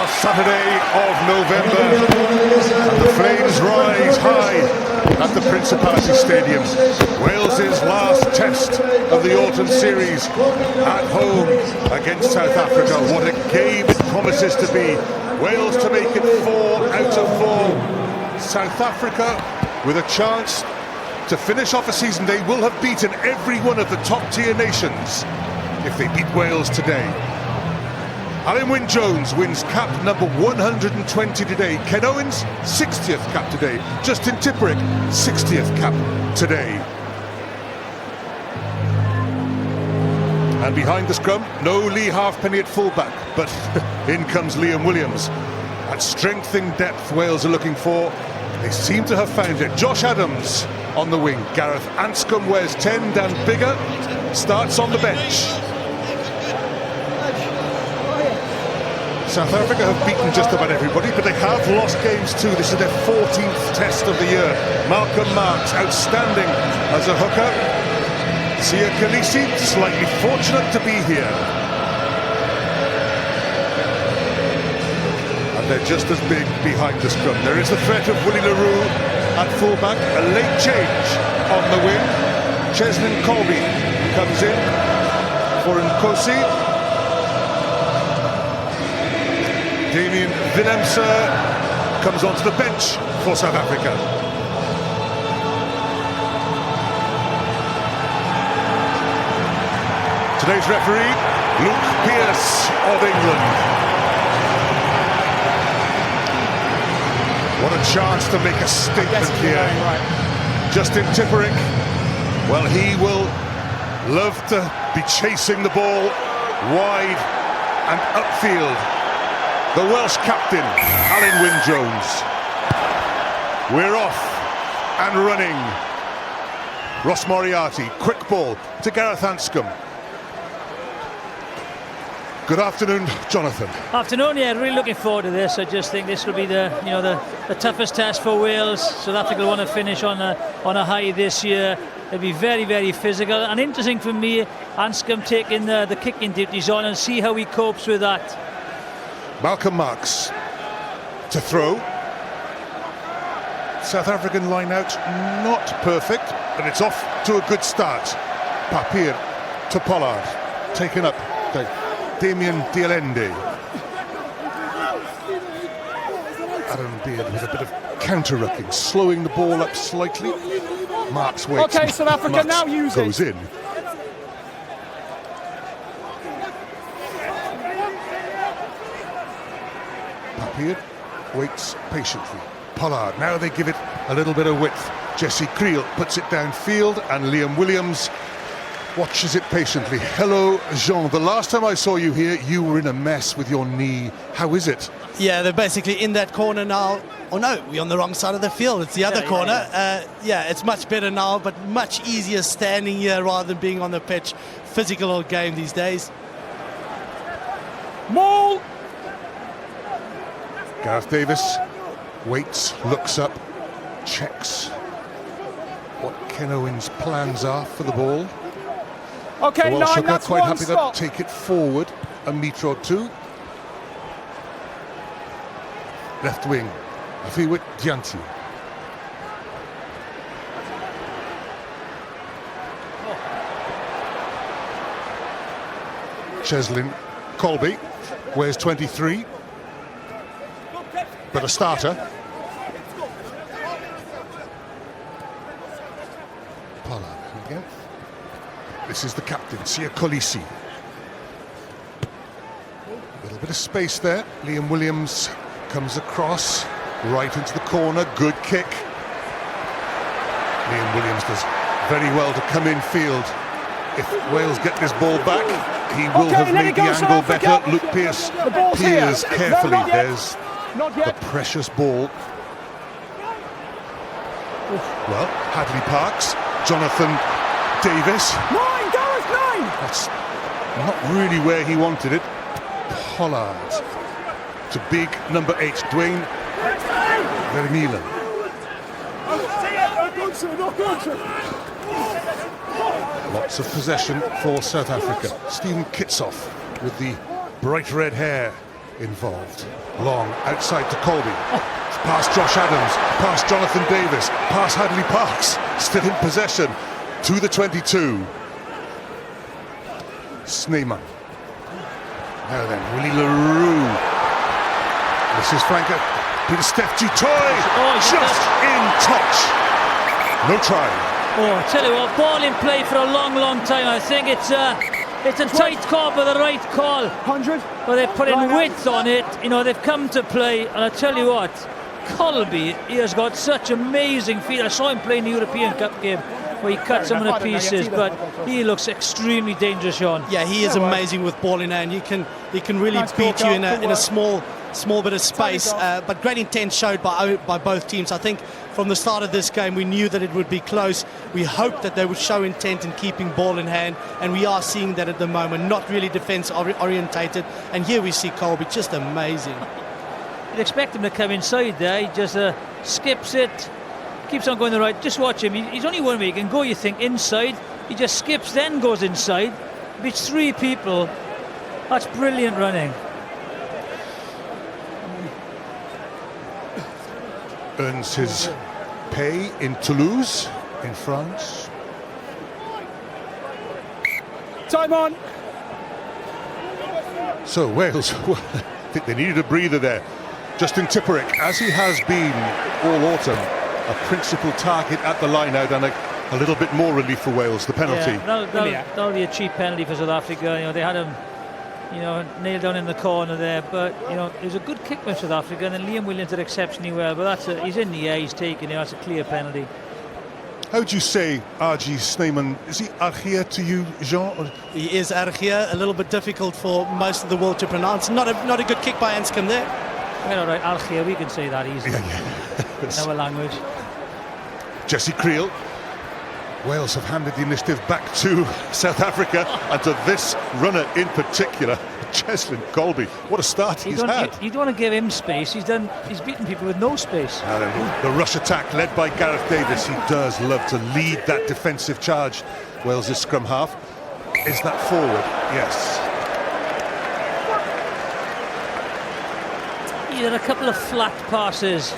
last Saturday of November, and the flames rise high at the Principality Stadium. Wales's last test of the autumn series at home against South Africa. What a game it promises to be. Wales to make it 4 out of 4. South Africa with a chance to finish off a season they will have beaten every one of the top-tier nations if they beat Wales today. Alun Wyn Jones wins cap number 120 today. Ken Owens, 60th cap today. Justin Tipuric, 60th cap today. And behind the scrum, no Lee Halfpenny at fullback, but in comes Liam Williams. At strength in depth Wales are looking for. They seem to have found it. Josh Adams on the wing. Gareth Anscombe wears 10. Dan Biggar starts on the bench. South Africa have beaten just about everybody, but they have lost games too. This is their 14th test of the year. Malcolm Marx, outstanding as a hooker. Siya Kolisi, slightly fortunate to be here. And they're just as big behind the scrum. There is the threat of Willie le Roux at fullback. A late change on the wing. Cheslin Kolbe comes in for Nkosi. Damian Willemse comes onto the bench for South Africa. Today's referee, Luke Pearce of England. What a chance to make a statement here. Justin Tipuric, well, he will love to be chasing the ball wide and upfield. The Welsh captain, Alun Wyn Jones. We're off and running. Ross Moriarty, quick ball to Gareth Anscombe. Good afternoon, Jonathan. Afternoon, yeah, really looking forward to this. I just think this will be the toughest test for Wales. South Africa will want to finish on a high this year. It'll be very, very physical and interesting for me. Anscombe taking the kicking duties on and see how he copes with that. Malcolm Marx to throw. South African line out not perfect, but it's off to a good start. Papier to Pollard, taken up by Damian Dialende. Aaron Beard with a bit of counter-rucking, slowing the ball up slightly. Marx waits. Okay, South Africa Marx now use goes it. in. Papier waits patiently. Pollard, now they give it a little bit of width. Jesse Kriel puts it downfield and Liam Williams watches it patiently. Hello, Jean. The last time I saw you here, you were in a mess with your knee. How is it? Yeah, they're basically in that corner now. Oh no, we're on the wrong side of the field. It's the other corner. Yeah, it's much better now, but much easier standing here rather than being on the pitch. Physical old game these days. Maul! Gareth Davis waits, looks up, checks what Ken Owens' plans are for the ball. Okay, the Welsh nine, that's quite one happy stop. to take it forward a metre or two. Left wing, Afiwit Dianti. Cheslin Kolbe wears 23, but a starter. Pollard again. This is the captain, Siya Kolisi. A little bit of space there. Liam Williams comes across, right into the corner. Good kick. Liam Williams does very well to come in field. If Wales get this ball back, he will have made the angle better. Luke Pearce peers carefully. There's the precious ball. Well, Hadley Parks, Jonathan Davis. 9, Gareth, 9! That's not really where he wanted it. Pollard to big number 8, Dwayne Vermeulen. Lots of possession for South Africa. Stephen Kitsoff with the bright red hair involved. Long outside to Colby. Past Josh Adams, past Jonathan Davis, past Hadley Parks. Still in possession to the 22. Sneeman. Now then, Willie LaRue. This is Franca. Peter Steph Dutoy. Just in touch. No try. Oh, I tell you what, ball in play for a long, long time. I think it's a tight call, but the right call. 100. But they put in width on it. You know, they've come to play, and I tell you what, Colby, he has got such amazing feet. I saw him play in the European Cup game where he cut some of the pieces, but he looks extremely dangerous, Sean. Yeah, he is amazing with ball in hand. He can really beat you in a small bit of space. But great intent showed by both teams. I think from the start of this game we knew that it would be close. We hoped that they would show intent in keeping ball in hand, and we are seeing that at the moment. Not really defence orientated, and here we see Colby just amazing. You'd expect him to come inside there. He just skips it, keeps on going the right. Just watch him. He's only one way he can go, you think, inside. He just skips, then goes inside. Beats three people. That's brilliant running. Earns his pay in Toulouse, in France. Time on. So Wales, I think they needed a breather there. Justin Tipperick, as he has been all autumn, a principal target at the line out, and a little bit more relief for Wales, the penalty. Yeah, that'll be a cheap penalty for South Africa. You know, they had him, you know, nailed down in the corner there, but you know, it was a good kick by South Africa, and then Liam Williams did exceptionally well. But he's in the air, he's taken it. That's a clear penalty. How would you say RG Sneeman? Is he Argia to you, Jean? Or? He is Argia, a little bit difficult for most of the world to pronounce. Not a good kick by Anscombe there. Well, all right, Algia, we can say that easily. Yeah. In our language. Jesse Creel. Wales have handed the initiative back to South Africa, and to this runner in particular, Cheslin Colby. What a start he's had. You don't want to give him space. He's beaten people with no space. The rush attack led by Gareth Davis. He does love to lead that defensive charge. Wales' scrum half. Is that forward? Yes. He had a couple of flat passes,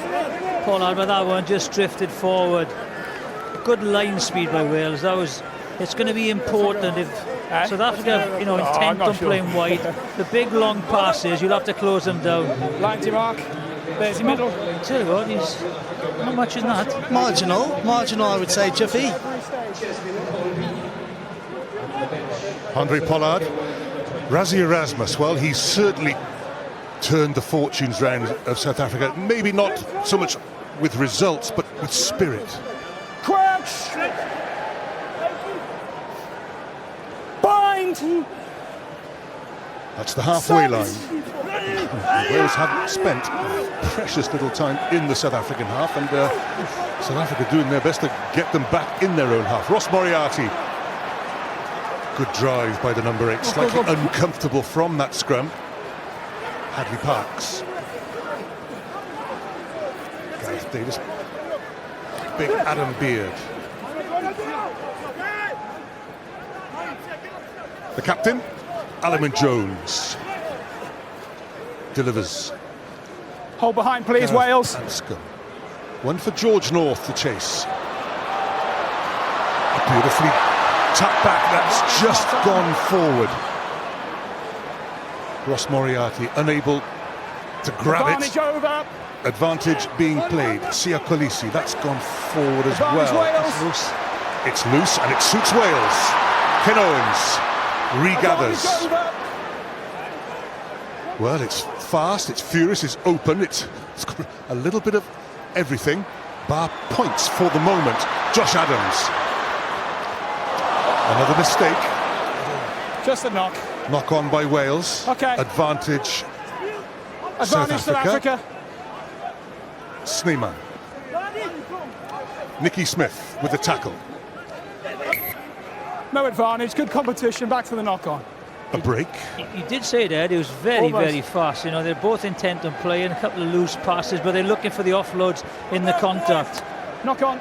Pollard, but that one just drifted forward. Good line speed by Wales. It's going to be important if South Africa, you know, intent on playing wide. The big long passes, you'll have to close them down. Line to mark. There's the middle. Tell you what, he's not much in that. Marginal, I would say, Jiffy. Andre Pollard. Rassie Erasmus, well, he's certainly turned the fortunes round of South Africa. Maybe not so much with results, but with spirit. Crouch. Bind. That's the halfway line. Wales have spent precious little time in the South African half, and South Africa doing their best to get them back in their own half. Ross Moriarty. Good drive by the number 8, slightly uncomfortable from that scrum. Hadley Parks. Gareth Davis. Big Adam Beard. The captain, Alun Jones. Delivers. Hold behind, please, Wales. Anscombe. One for George North to chase. Beautifully tapped back, that's just gone forward. Ross Moriarty unable to grab Advantage it. over. Advantage being played. Sia Kolisi, that's gone forward as Advantage well. Wales. It's loose and it suits Wales. Ken Owens regathers. Advantage over. Well, it's fast, it's furious, it's open, it's got a little bit of everything. Bar points for the moment. Josh Adams. Another mistake. Just a knock. Knock on by Wales. Okay. Advantage Advantage South Africa. Sneeman. Nicky Smith with the tackle. No advantage. Good competition. Back to the knock-on. A break. You did say that it was very, Almost. very fast. You know, they're both intent on playing, a couple of loose passes, but they're looking for the offloads in the contact. Knock on.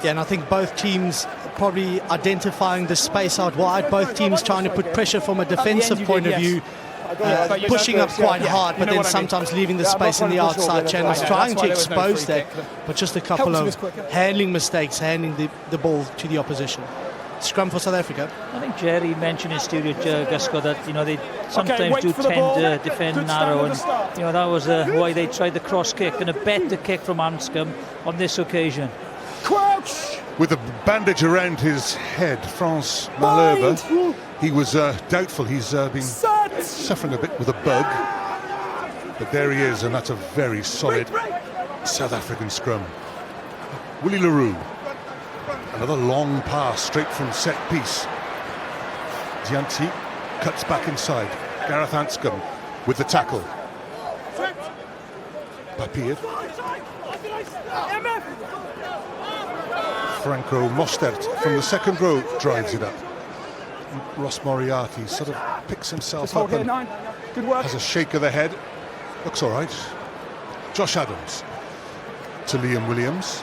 Yeah, and I think both teams probably identifying the space out wide, both teams trying to put pressure from a defensive you point did, of yes. view, But you pushing know, up quite yeah, hard, you but know then what I mean. sometimes leaving the Yeah, space in the I'm not sure outside that's channels, right. trying That's to why there was no expose free that, kick. but just a couple Helps of us quicker. handling mistakes, handing the ball to the opposition. Scrum for South Africa. I think Jerry mentioned in studio, Gusco, that they sometimes wait do for the tend ball. to defend Good stand narrow, at and the start. that was why they tried the cross kick and a better kick from Anscombe on this occasion. Crouch! With a bandage around his head, France Malherbe, he was doubtful. He's been Set! suffering a bit with a bug. But there he is, and that's a very solid South African scrum. Willie Leroux. Another long pass straight from set piece. Dianti cuts back inside. Gareth Anscombe with the tackle. Papier. Franco Mostert from the second row drives it up. Ross Moriarty sort of picks himself Just hold up here, and 9. Good work. has a shake of the head. Looks all right. Josh Adams to Liam Williams.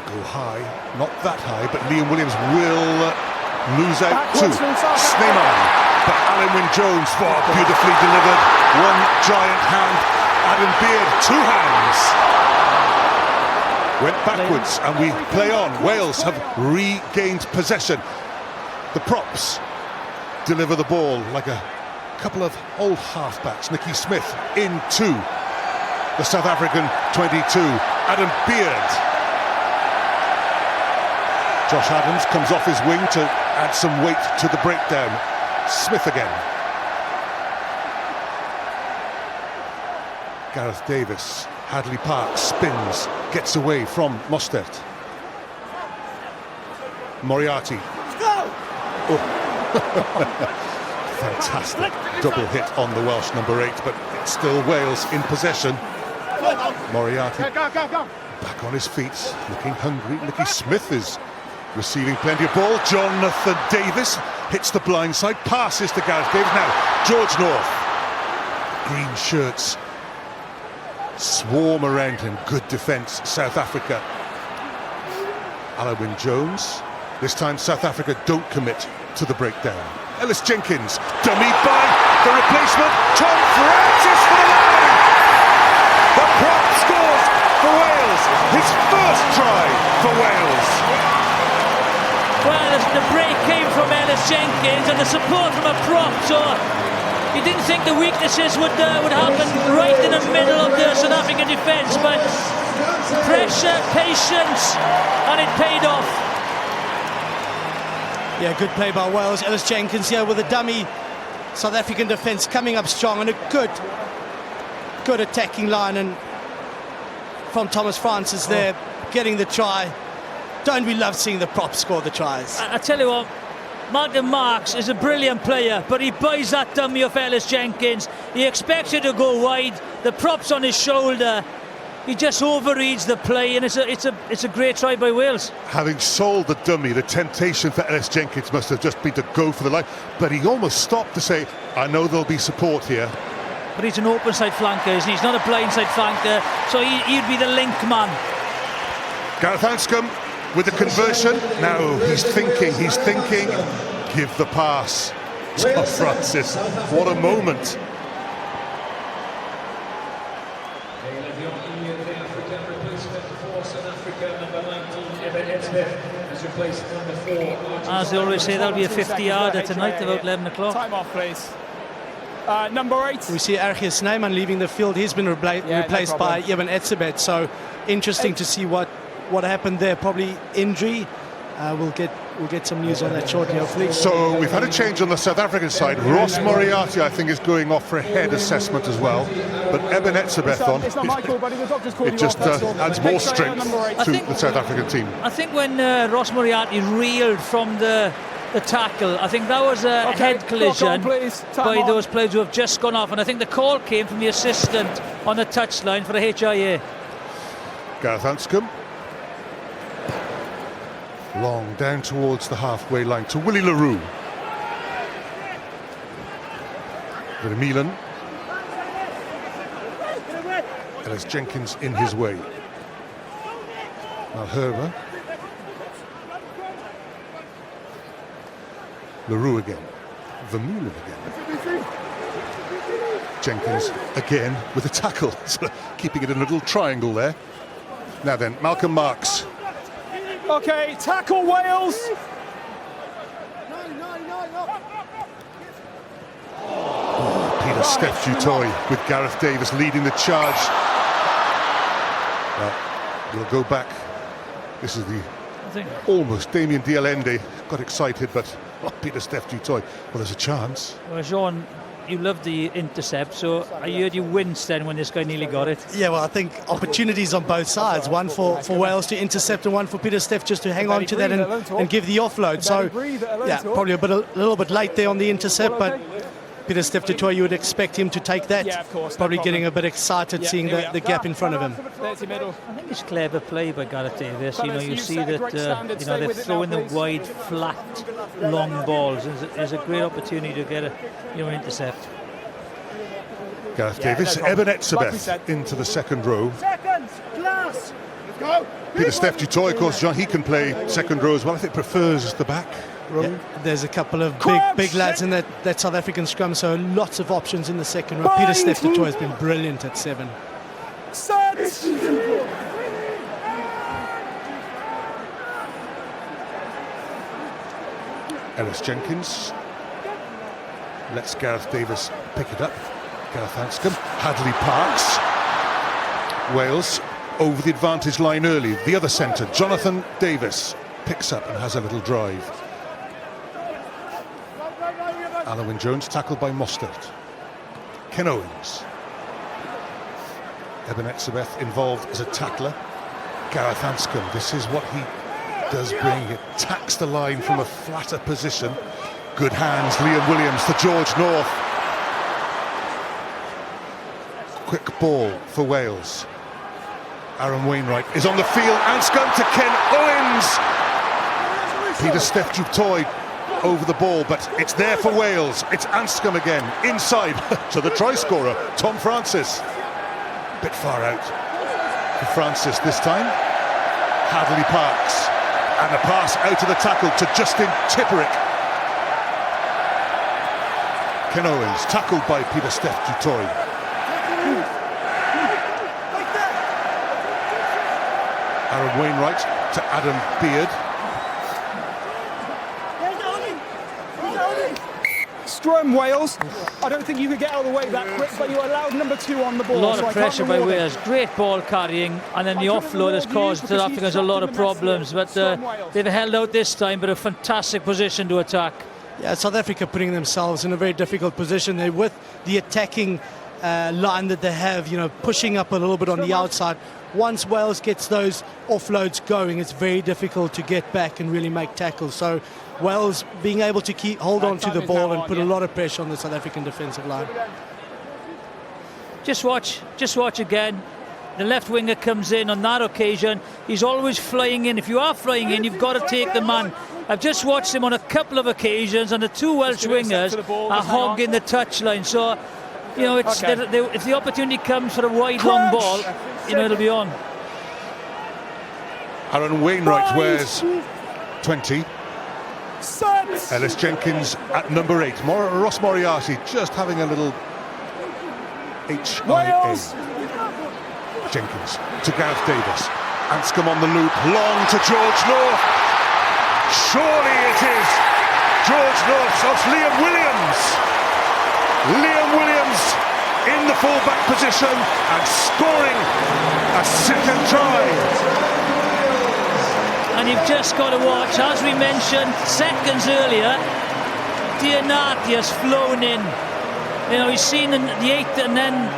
Go high, not that high, but Liam Williams will lose out to Backwards from South Africa. Sneeman. But Alan Wynne-Jones, beautifully delivered. One giant hand. Adam Beard, 2 hands. Went backwards and we play on. Wales have regained possession. The props deliver the ball like a couple of old halfbacks. Nicky Smith into the South African 22. Adam Beard. Josh Adams comes off his wing to add some weight to the breakdown. Smith again. Gareth Davis. Hadley Park spins, gets away from Mostert. Moriarty. Fantastic double hit on the Welsh number 8, but it's still Wales in possession. Moriarty back on his feet, looking hungry. Nicky Smith is receiving plenty of ball. Jonathan Davis hits the blind side, passes to Gareth Davis. Now George North. Green shirts swarm around him. Good defence, South Africa. Alan Wynne-Jones. This time South Africa don't commit to the breakdown. Ellis Jenkins, dummy by the replacement, Tom Francis for the line! The prop scores for Wales, his first try for Wales. Well, the break came from Ellis Jenkins and the support from a prop, so you didn't think the weaknesses would happen right in the middle of the South African defence, but pressure, patience, and it paid off. Yeah, good play by Wales. Ellis Jenkins here with a dummy. South African defence coming up strong and a good attacking line, and from Thomas Francis there, getting the try. Don't we love seeing the props score the tries? I tell you what, Martin Marks is a brilliant player, but he buys that dummy of Ellis Jenkins. He expects it to go wide. The prop's on his shoulder. He just overreads the play, and it's a great try by Wales. Having sold the dummy, the temptation for Ellis Jenkins must have just been to go for the line, but he almost stopped to say, I know there'll be support here. But he's an open side flanker, isn't he? He's not a blind side flanker, so he'd be the link man. Gareth Anscombe with the conversion. Now he's thinking, give the pass. Tom Francis, what a moment. As they always say, that'll be a 50-yarder tonight, about 11 o'clock. Time off, please. Number 8. We see Ergius Snyman leaving the field. He's been replaced by Eben Etzebeth. So interesting to see what happened there. Probably injury. We'll get some news on that shortly, hopefully. So we've had a change on the South African side. Ross Moriarty, I think, is going off for a head assessment as well. But Eben Etzebeth on. It's not my call, buddy. The doctor's called It you just off, that's all. adds more strength Number 8. to the South African team. I think when Ross Moriarty reeled from the tackle, I think that was a head collision by those players who have just gone off, and I think the call came from the assistant on the touchline for the HIA. Gareth Anscombe. Long down towards the halfway line to Willie Leroux. Vermeulen. Ellis Jenkins in his way. Malherbe LaRue again. Vermeulen again. Jenkins again with a tackle, sort of keeping it in a little triangle there. Now then, Malcolm Marks. Okay, tackle Wales. Peter Steph Dutoy with Gareth Davis leading the charge. Well, we'll go back. This is the almost Damien Dialende got excited, but Peter Steph Dutoy. Well, there's a chance. Well, Sean, you loved the intercept, so I heard you winced then when this guy nearly got it. Yeah, well, I think opportunities on both sides. One for Wales to intercept and one for Peter Steph just to hang on to that and give the offload. So, yeah, probably a little bit late there on the intercept, but Peter Steph Dutoy, you would expect him to take that. Yeah, of course. Probably getting a bit excited seeing the gap in front of him. I think it's clever play by Gareth Davis. You know, you see that they're throwing the wide, flat, long balls. There's a great opportunity to get an intercept. Gareth Davis, Eben Etzebeth into the second row. Peter Steph Dutoy, of course, John, he can play second row as well. I think prefers the back row. Yeah, there's a couple of big lads in that South African scrum, so lots of options in the second row. Peter Steph Dutoy has been brilliant at 7. Ellis Jenkins lets Gareth Davis pick it up. Gareth Anscombe, Hadley Parks. Wales over the advantage line early. The other centre, Jonathan Davis, picks up and has a little drive. Alan Wynne-Jones tackled by Mostert. Ken Owens. Eben Etzebeth involved as a tackler. Gareth Anscombe, this is what he does bring. It tacks the line from a flatter position. Good hands, Liam Williams to George North. Quick ball for Wales. Aaron Wainwright is on the field. Anscombe to Ken Owens. Peter Steph Dutoy over the ball, but it's there for Wales. It's Anscombe again, inside to the try scorer, Tom Francis. Bit far out for Francis this time. Hadley Parks, and a pass out of the tackle to Justin Tipperick. Ken Owens, tackled by Peter Steph Dutoy. Aaron Wainwright to Adam Beard. Scrum Wales. I don't think you could get out of the way that quick, but you allowed number 2 on the ball. A lot of pressure by Wales. Great ball carrying, and then the offload has caused South Africans a lot of problems. But they've held out this time, but a fantastic position to attack. Yeah, South Africa putting themselves in a very difficult position. They're with the attacking line that they have, pushing up a little bit on the outside. Once Wales gets those offloads going, it's very difficult to get back and really make tackles. So Wales being able to hold on to the ball and put a lot of pressure on the South African defensive line. Just watch again. The left winger comes in on that occasion. He's always flying in. If you are flying in, you've got to take the man. I've just watched him on a couple of occasions, and the 2 Welsh wingers are hogging the touchline. So, if the opportunity comes for a wide, long ball, it'll be on. Aaron Wainwright wears 20. Ellis Jenkins at number 8. Ross Moriarty just having a little HIA. Jenkins to Gareth Davis. Anscombe on the loop, long to George North. Surely it is George North of Liam Williams. Liam Williams in the full-back position and scoring a second try. And you've just got to watch, as we mentioned seconds earlier, Dianati has flown in. He's seen the 8th and then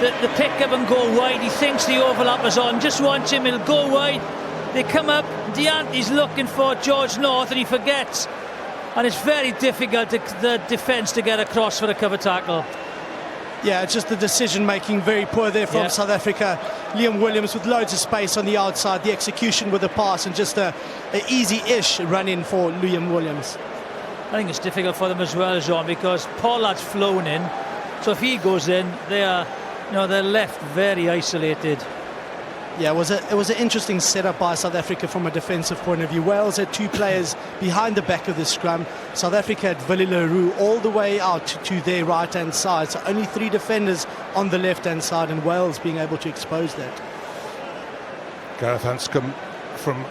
the pick up and go wide. He thinks the overlap is on. Just watch him, he'll go wide. They come up, Dianti's looking for George North and he forgets. And it's very difficult to the defence to get across for a cover tackle. Yeah, it's just the decision-making very poor there from South Africa. Liam Williams with loads of space on the outside, the execution with the pass, and just an easy-ish run-in for Liam Williams. I think it's difficult for them as well, Jean, because Pollard's flown in. So if he goes in, they're left very isolated. Yeah, it was an interesting setup by South Africa from a defensive point of view. Wales had 2 players behind the back of the scrum. South Africa had Willie le Roux all the way out to their right-hand side. So only 3 defenders on the left-hand side, and Wales being able to expose that. Gareth Anscombe from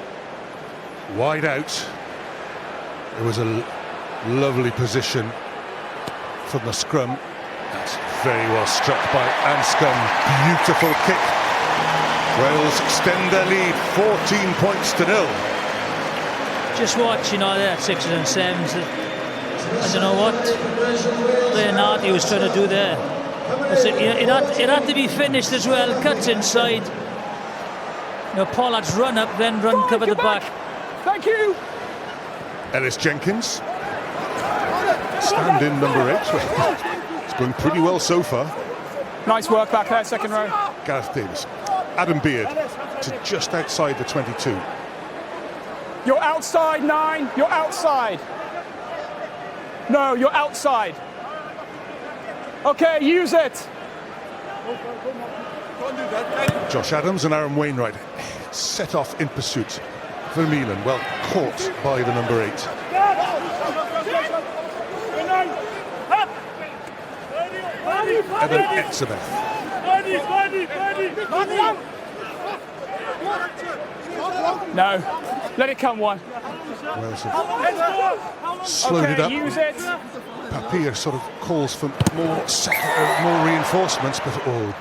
wide out. It was a lovely position from the scrum. That's very well struck by Anscombe. Beautiful kick. Wales extend their lead 14 points to 0. Just watch, you know, that 6s and 7s. I don't know what Leonardi was trying to do there. It had to be finished as well. Cuts inside. You know, Pollard's run up, then run cover the back. Thank you. Ellis Jenkins, stand in number 8. It's going pretty well so far. Nice work back there, second row. Gareth Davis. Adam Beard to just outside the 22. You're outside, 9. You're outside. No, you're outside. Okay, use it. Josh Adams and Aaron Wainwright set off in pursuit. Vermeulen, well caught by the number 8. Evan Etzebeth. No, let it come one. Wales have slowed it up. Use it. Papier sort of calls for more reinforcements, but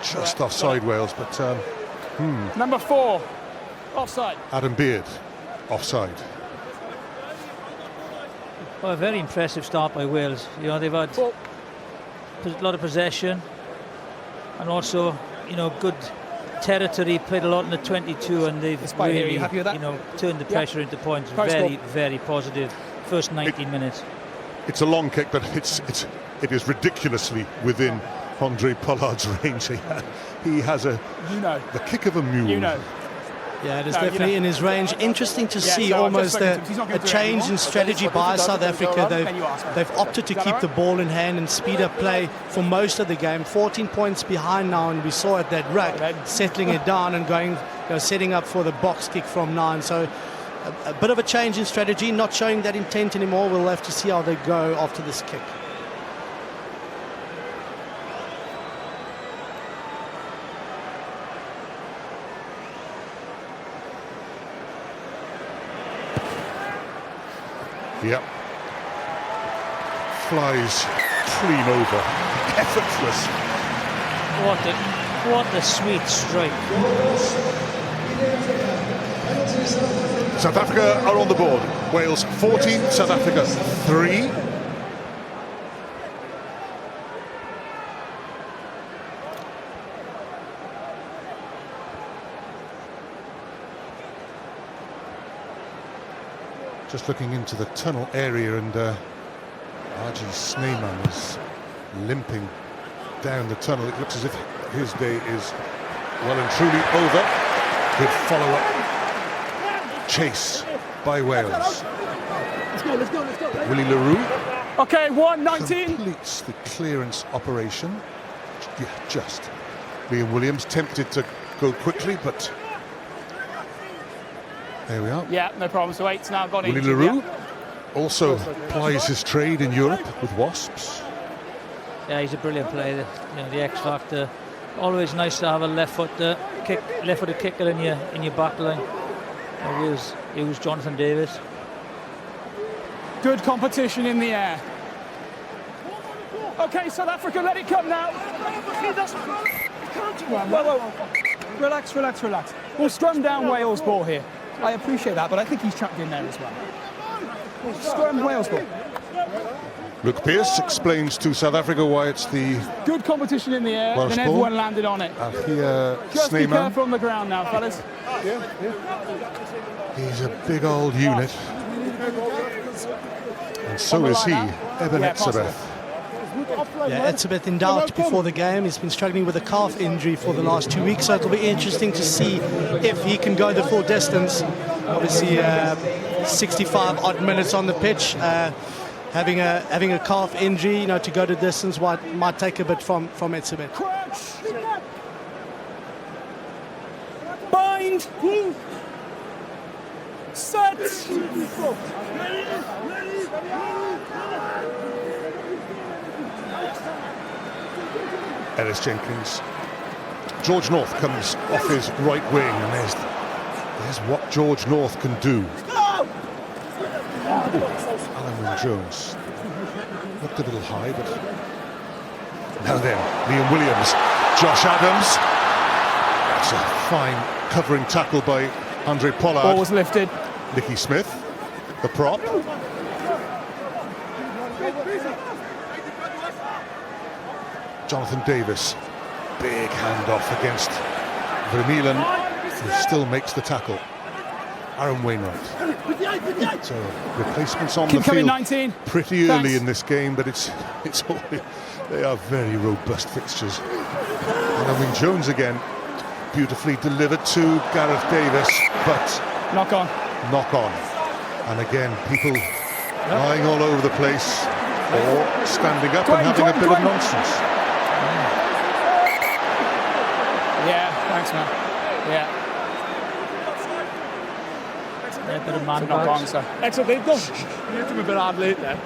just offside Wales. But Number 4, offside. Adam Beard, offside. Well, a very impressive start by Wales. You know, they've had a lot of possession, and also, you know, good territory. Played a lot in the 22, and they've really, you know, turned the pressure into points. Very, very positive first 19 minutes. It's a long kick, but it is ridiculously within Andre Pollard's range. He has the kick of a mule. Yeah, it is definitely in his range. Interesting to see almost a change in strategy by South Africa. They've opted to keep the ball in hand and speed up play for most of the game. 14 points behind now, and we saw at that ruck settling it down and going, setting up for the box kick from 9. So a bit of a change in strategy, not showing that intent anymore. We'll have to see how they go after this kick. Yep. Flies clean over. Effortless. What a sweet strike. South Africa are on the board. Wales 14, South Africa 3. Just looking into the tunnel area, and Archie Snyman is limping down the tunnel. It looks as if his day is well and truly over. Good follow-up chase by Wales. Let's go. Willie le Roux. Okay, 1:19. Completes the clearance operation. Yeah, just. Liam Williams tempted to go quickly, but there we are. Yeah, no problem. So 8's now got in. Willie le Roux also plies his trade in Europe with Wasps. Yeah, he's a brilliant player. You know, the X factor. Always nice to have a left-footed kicker in your back line. It was Jonathan Davis. Good competition in the air. Okay, South Africa, let it come now. Whoa. Relax. We'll scrum down Wales' ball here. I appreciate that, but I think he's trapped in there as well. Scrum Wales' ball. Luke Pearce explains to South Africa why it's the good competition in the air, Welsh then ball. everyone landed on it. Just be careful on the ground now, fellas. He's a big old unit. And so is he, Evan Etzebeth. Yeah, Etzebeth in doubt before the game. He's been struggling with a calf injury for the last 2 weeks, so it'll be interesting to see if he can go the full distance. Obviously, 65 odd minutes on the pitch. Having a calf injury, to go the distance might take a bit from Etzebeth. Bind Bind! Set! Ellis Jenkins. George North comes off his right wing, and there's what George North can do. Alan Wynne-Jones looked a little high, but now then, Liam Williams, Josh Adams. That's a fine covering tackle by Andre Pollard. Ball was lifted. Nicky Smith, the prop. Jonathan Davis, big handoff against Vermeulen, who still makes the tackle. Aaron Wainwright. So replacements on the field 19. pretty early Thanks. in this game, but they are very robust fixtures. Alan Wynne-Jones again, beautifully delivered to Gareth Davis, but Knock on. knock on. And again, people lying all over the place or standing up and having a bit of nonsense. Yeah, thanks, man. Yeah. A bit of man Knock on, bags. so. Excellent, they've done. You hit him a bit hard late there.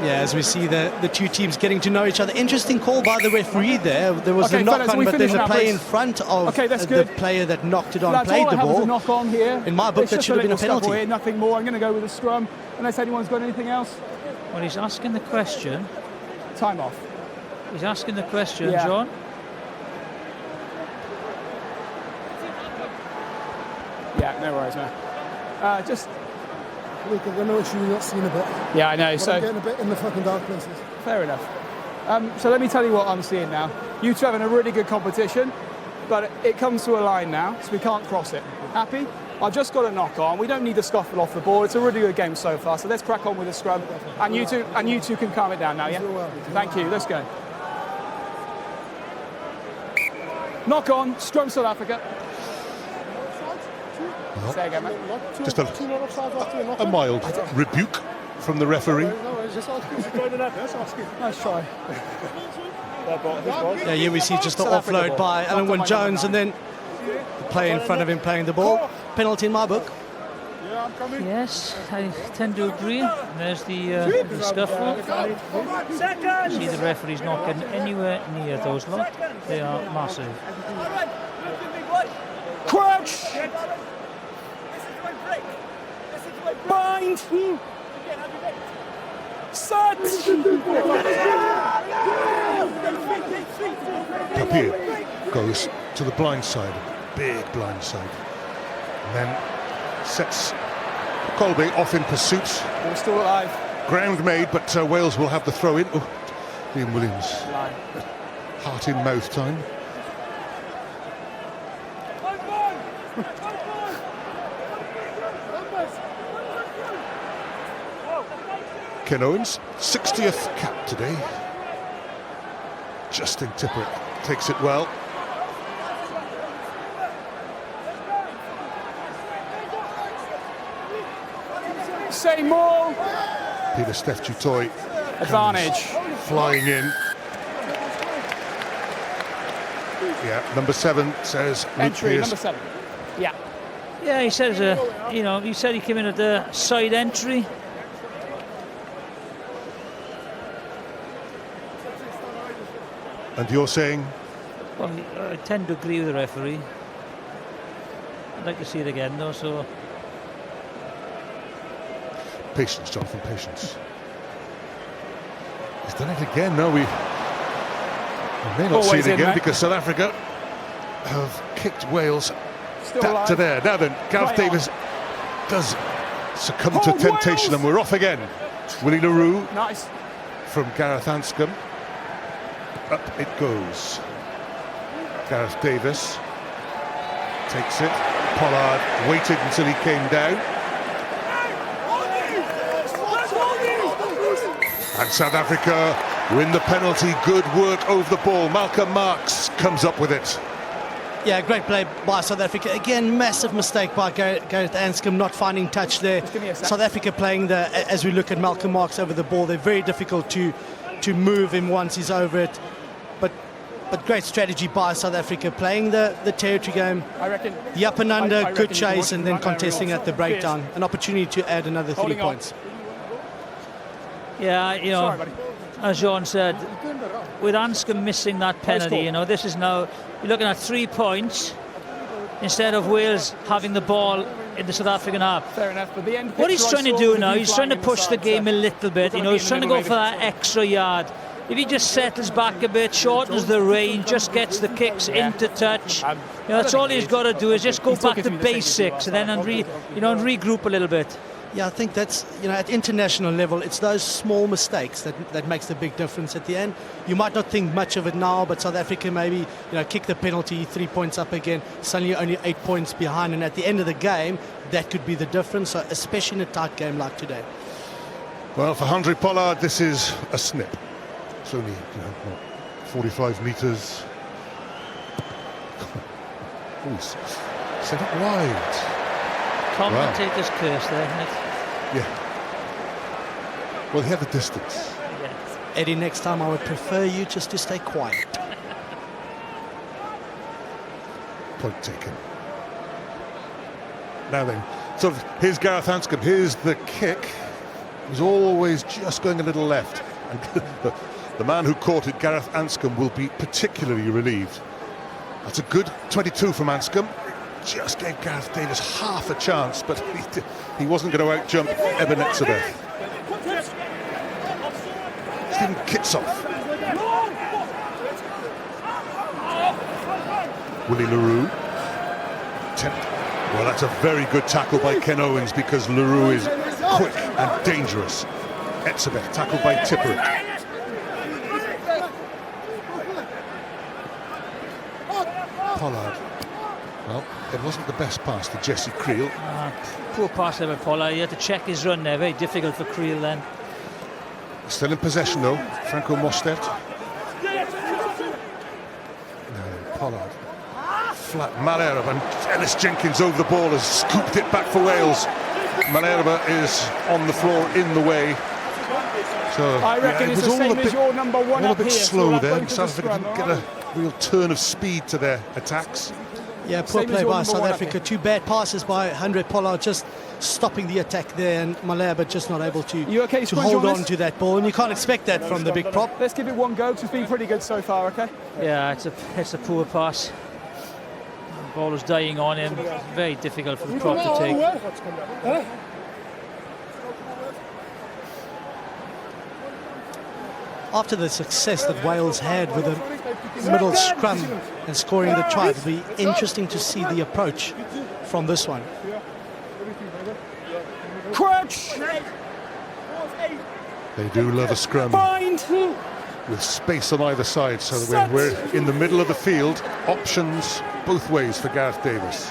Yeah, as we see the two teams getting to know each other. Interesting call by the referee there. There was Okay, a knock fellas, on, we but then finish the now, play please. in front of Okay, that's the good. player that knocked it on That's played all I the have is ball. a knock on here. In my book, It's that just should have been a little scuffle penalty. here, nothing more. I'm going to go with a scrum. Unless anyone's got anything else. Well, he's asking the question. Time off. He's asking the question, Yeah. John. Yeah, no worries, man. Just, I know it's you not seeing a bit. yeah, I know. But So I'm getting a bit in the fucking dark places. fair enough. So let me tell you what I'm seeing now. You two having a really good competition, but it comes to a line now, so we can't cross it. Happy? I've just got a knock on. We don't need to scuffle off the ball. It's a really good game so far. So let's crack on with the scrum, and you two can calm it down now. Yeah. Thank you. Let's go. Knock on. Scrum South Africa. Say again, mate. Just a mild rebuke from the referee. Nice try. Yeah, here we see just the South Africa offload ball. by Knocked Alan on my Wynne-Jones, number and then the player in front of him playing the ball. Penalty in my book. Yes, I tend to agree. There's the scuffle. See the referee's not getting anywhere near those lot. They are massive. Crouch. Bind. Set. Kapir goes to the blind side, big blind side, and then sets Colby off in pursuit. We're still alive. Ground made, but Wales will have the throw in. Oh, Liam Williams, Line. heart in mouth time. Ken Owens, 60th cap today. Justin Tipperick takes it well. Seymour. Peter Steph Tutoy Advantage. flying in. Yeah, number 7 says Luke Entry Pearce. number 7. Yeah. Yeah, he says, he said he came in at the side entry. And you're saying? Well, I tend to agree with the referee. I'd like to see it again, though. So Patience, Jonathan, patience. He's done it again. No, we may not see Always it in, again mate. because South Africa have kicked Wales Still back alive. to there. Now then, Gareth Right on. Davis does succumb to Hold temptation, Wales! and we're off again. Willie LaRue Nice. from Gareth Anscombe. Up it goes. Gareth Davis takes it. Pollard waited until he came down. And South Africa win the penalty. Good work over the ball. Malcolm Marks comes up with it. Yeah, great play by South Africa. Again, massive mistake by Gareth Anscombe not finding touch there. Just give me a sec. South Africa playing as we look at Malcolm Marks over the ball, they're very difficult to move him once he's over it. But But great strategy by South Africa, playing the territory game, I reckon. the up and I under, reckon good he's chase, watching and then right now, contesting Real. at the breakdown. An opportunity to add another 3 Holding on. points. Yeah, you know, Sorry, buddy. as John said, with Anscombe missing that penalty, call. you know, this is now, you're looking at 3 points instead of Wales having the ball in the South African half. Fair enough. But the end. What he's picture I trying to saw do with now, you he's trying to flying in push the side, game so a little bit. we're You gonna know, be he's in trying the to go middle, for that extra yard. If he just settles back a bit, shortens the range, just gets the kicks into touch, you know, that's all he's got to do is just go He's back talking to to me the same as you basics are, and then and regroup a little bit. Yeah, I think that's, you know, at international level, it's those small mistakes that makes the big difference at the end. You might not think much of it now, but South Africa maybe, kick the penalty, 3 points up again, suddenly only 8 points behind, and at the end of the game, that could be the difference, so especially in a tight game like today. Well, for Handré Pollard, this is a snip. It's only, 45 metres. Oh, he's sent it wide. Commentator's curse there, isn't it? Yeah. Well, he had the distance. Yeah. Eddie, next time I would prefer you just to stay quiet. Point taken. Now then, so here's Gareth Anscombe. Here's the kick. It was always just going a little left. And the man who caught it, Gareth Anscombe, will be particularly relieved. That's a good 22 from Anscombe. Just gave Gareth Davis half a chance, but he wasn't going to out-jump Eben Etzebeth. Stephen Kitsoff. Willie Leroux. Well, that's a very good tackle by Ken Owens because Leroux is quick and dangerous. Etzebeth tackled by Tipperick. Pollard. Well, it wasn't the best pass to Jesse Creel. Poor pass there by Pollard. He had to check his run there. Very difficult for Creel then. Still in possession though, Franco Mostert. Now Pollard. Flat Malherbe, and Ellis Jenkins over the ball has scooped it back for Wales. Malherbe is on the floor in the way. So I reckon it it's was the all same as your number one all a up bit here. slow so there. that South Africa scrum, didn't get a real turn of speed to their attacks. Yeah, poor Same as play your by number South one up Africa. here. 2 bad passes by Handré Pollard, just stopping the attack there, and Malherbe just not able to, You okay, to Sponge, hold on on this? to that ball, and you can't expect that from the big prop. Let's give it one go, 'cause it's been pretty good so far, okay? Yeah, it's a poor pass. The ball was dying on him. Very difficult for the prop to take. After the success that Wales had with the middle scrum and scoring the try, it'll be interesting to see the approach from this one. Crouch! They do love a scrum Bind! with space on either side, so that we're in the middle of the field. Options both ways for Gareth Davis.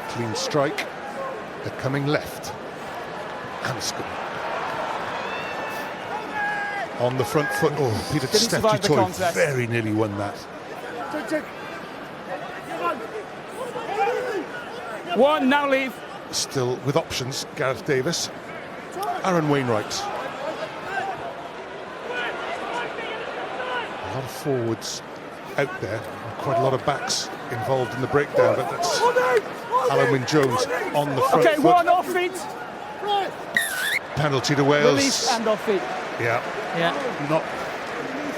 Clean strike. They're coming left. Anscombe. On the front foot. Oh, Peter Didn't survive the Steph contest. very nearly won that. One, now leave. Still with options, Gareth Davis. Aaron Wainwright. A lot of forwards out there, and quite a lot of backs involved in the breakdown, but that's Alan Wynne-Jones on the front Okay, foot. one off feet. Penalty to Wales. Release and off feet. Yeah, Yeah. not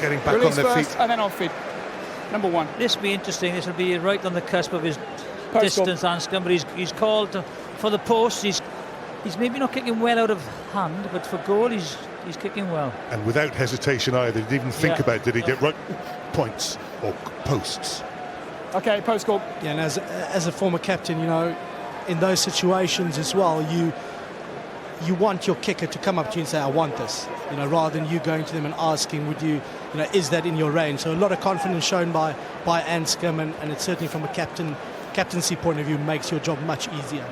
getting back Release on their first feet. and then off feet. Number one. This will be interesting. This will be right on the cusp of his Post goal. distance, Anscombe, but he's called for the post. He's maybe not kicking well out of hand, but for goal he's kicking well. And without hesitation either. Didn't even think Yeah. about did he get right points or posts. Okay, post goal. Yeah, and as a former captain, in those situations as well, you want your kicker to come up to you and say, I want this, rather than you going to them and asking, would you, is that in your range? So a lot of confidence shown by Anscombe, and it's certainly from a captaincy point of view makes your job much easier.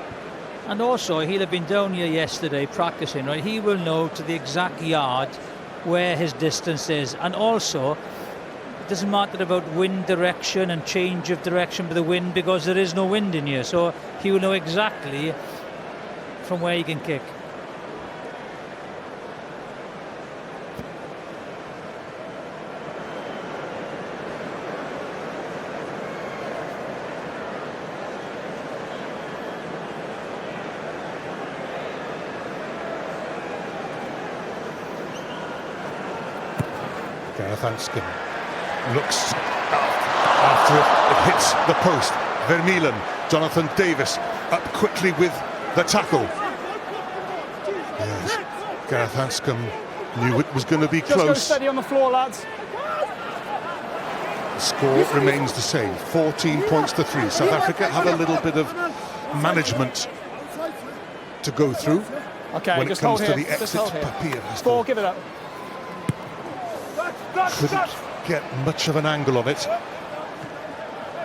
And also, he'll have been down here yesterday practicing, right? He will know to the exact yard where his distance is. And also, it doesn't matter about wind direction and change of direction with the wind because there is no wind in here. So he will know exactly from where he can kick. Gareth Anscombe looks after it hits the post. Vermeulen, Jonathan Davis up quickly with the tackle. Yes, Gareth Anscombe knew it was going to be Just go close. steady on the floor, lads. The score remains the same, 14 points to 3. South Africa have a little bit of management to go through Okay, when it just comes hold to here. the Just exits. hold here. Papier has Four, to, give it up. couldn't get much of an angle on it.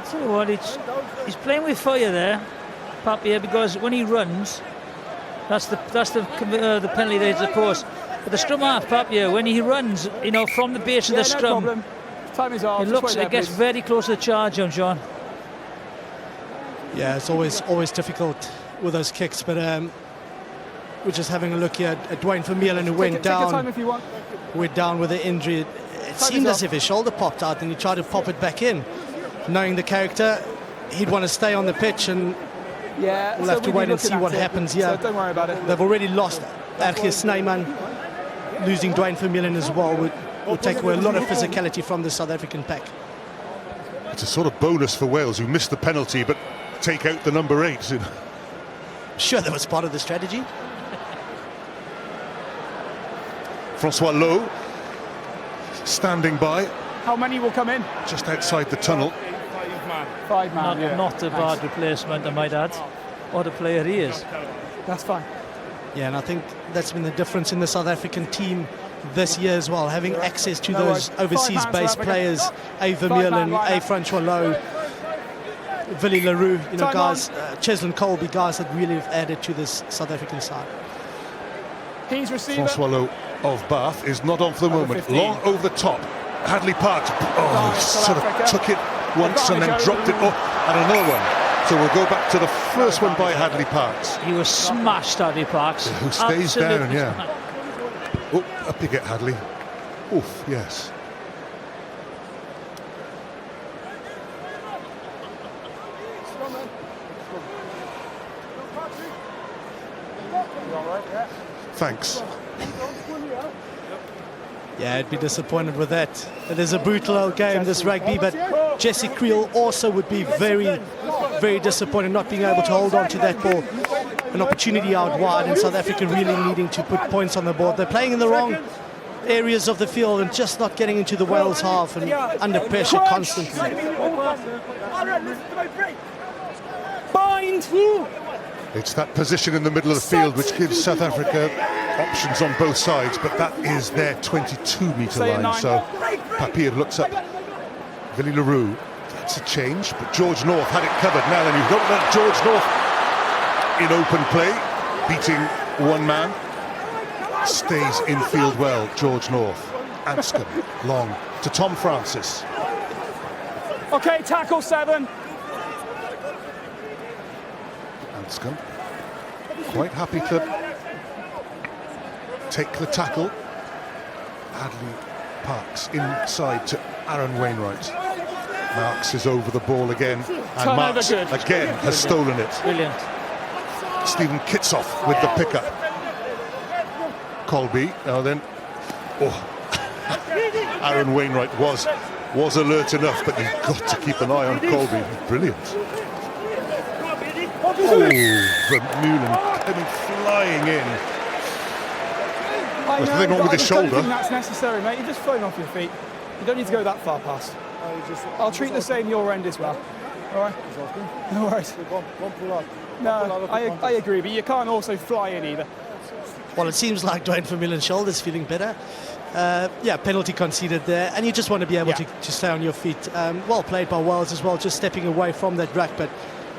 Tell you what, he's playing with fire there, Papier, because when he runs, that's the penalty there, of course. But the scrum half, Papier, when he runs, you know, from the base of the No scrum, problem. Time is off. it gets very close to the charge, John. Yeah, it's always difficult with those kicks, but we're just having a look here at Dwayne Vermeulen, who went Take your time down. if you want. Went down with the injury. It seemed is as up. if his shoulder popped out, and he tried to pop it back in. Knowing the character, he'd want to stay on the pitch, and Yeah, we'll so have to we'll be wait and see looking what at it, happens here. So don't worry about it. They've already lost Ergius Snyman. Losing Dwayne Vermeulen as well would take away a lot of physicality from the South African pack. It's a sort of bonus for Wales, who missed the penalty but take out the number 8. You know. Sure, that was part of the strategy. Francois Lowe standing by How many will come in? just outside the tunnel. 5 man. yeah. Not a bad replacement, I might add. What a player he is. That's fine. Yeah, and I think that's been the difference in the South African team this year as well, having access to No those worries. overseas-based 5 man, players, South A. Five man Vermeulen, line A. up. Francois Lowe, Willie LaRue, Time guys, Cheslin Colby, guys that really have added to this South African side. He's receiver. Francois Lowe of Bath is not on for the Number moment. 15. Long over the top. Hadley Parks, he South sort of Africa. took it once and then Advantage dropped it over. up, and another one. So we'll go back to the first one by Hadley Parks. He was smashed, Hadley Parks. Who stays Absolutely down, yeah. smashed. Oh, up you get Hadley. Oof, yes. Thanks. Yeah, I'd be disappointed with that. It is a brutal old game, this rugby, but Jesse Creel also would be very, very disappointed not being able to hold on to that ball. An opportunity out wide, and South Africa really needing to put points on the board. They're playing in the wrong areas of the field and just not getting into the Wales half and under pressure constantly. Bind! It's that position in the middle of the field which gives South Africa options on both sides, but that is their 22-metre Stay in line. line. So Papier looks up. Willie LaRue, that's a change, but George North had it covered. Now then, you've got that George North in open play, beating one man. Stays in field well, George North. Anscombe, long to Tom Francis. Okay, tackle 7. Anscombe, quite happy to take the tackle. Hadley Parks inside to Aaron Wainwright. Marks is over the ball again, and Turnover Marks good. again has stolen it. Brilliant. Stephen Kitsoff with the pickup. Colby, now then. Oh, Aaron Wainwright was alert enough, but you've got to keep an eye on Colby. Brilliant. Oh, Vermeulen coming flying in. I There's know, nothing wrong but with I his just don't shoulder. think that's necessary, mate. You're just floating off your feet. You don't need to go that far past. I'll treat the same your end as well. All right? No worries. No, I agree, but you can't also fly in either. Well, it seems like Dwayne Vermeulen's shoulder's feeling better. Yeah, penalty conceded there, and you just want to be able to stay on your feet. Well played by Wales as well, just stepping away from that ruck, but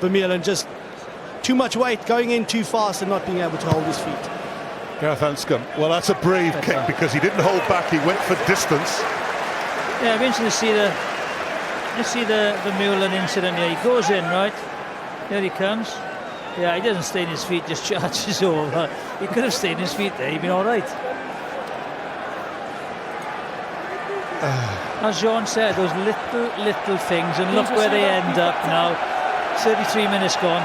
Vermeulen just too much weight, going in too fast and not being able to hold his feet. Gareth Anscombe, well, that's a brave kick because he didn't hold back, he went for distance. Yeah, I'm interested to see the Vermeulen incident here. He goes in, right? Here he comes. Yeah, he doesn't stay in his feet, just charges over. He could have stayed in his feet there, he'd been all right. As Jean said, those little things, and look where they end up now. 33 minutes gone.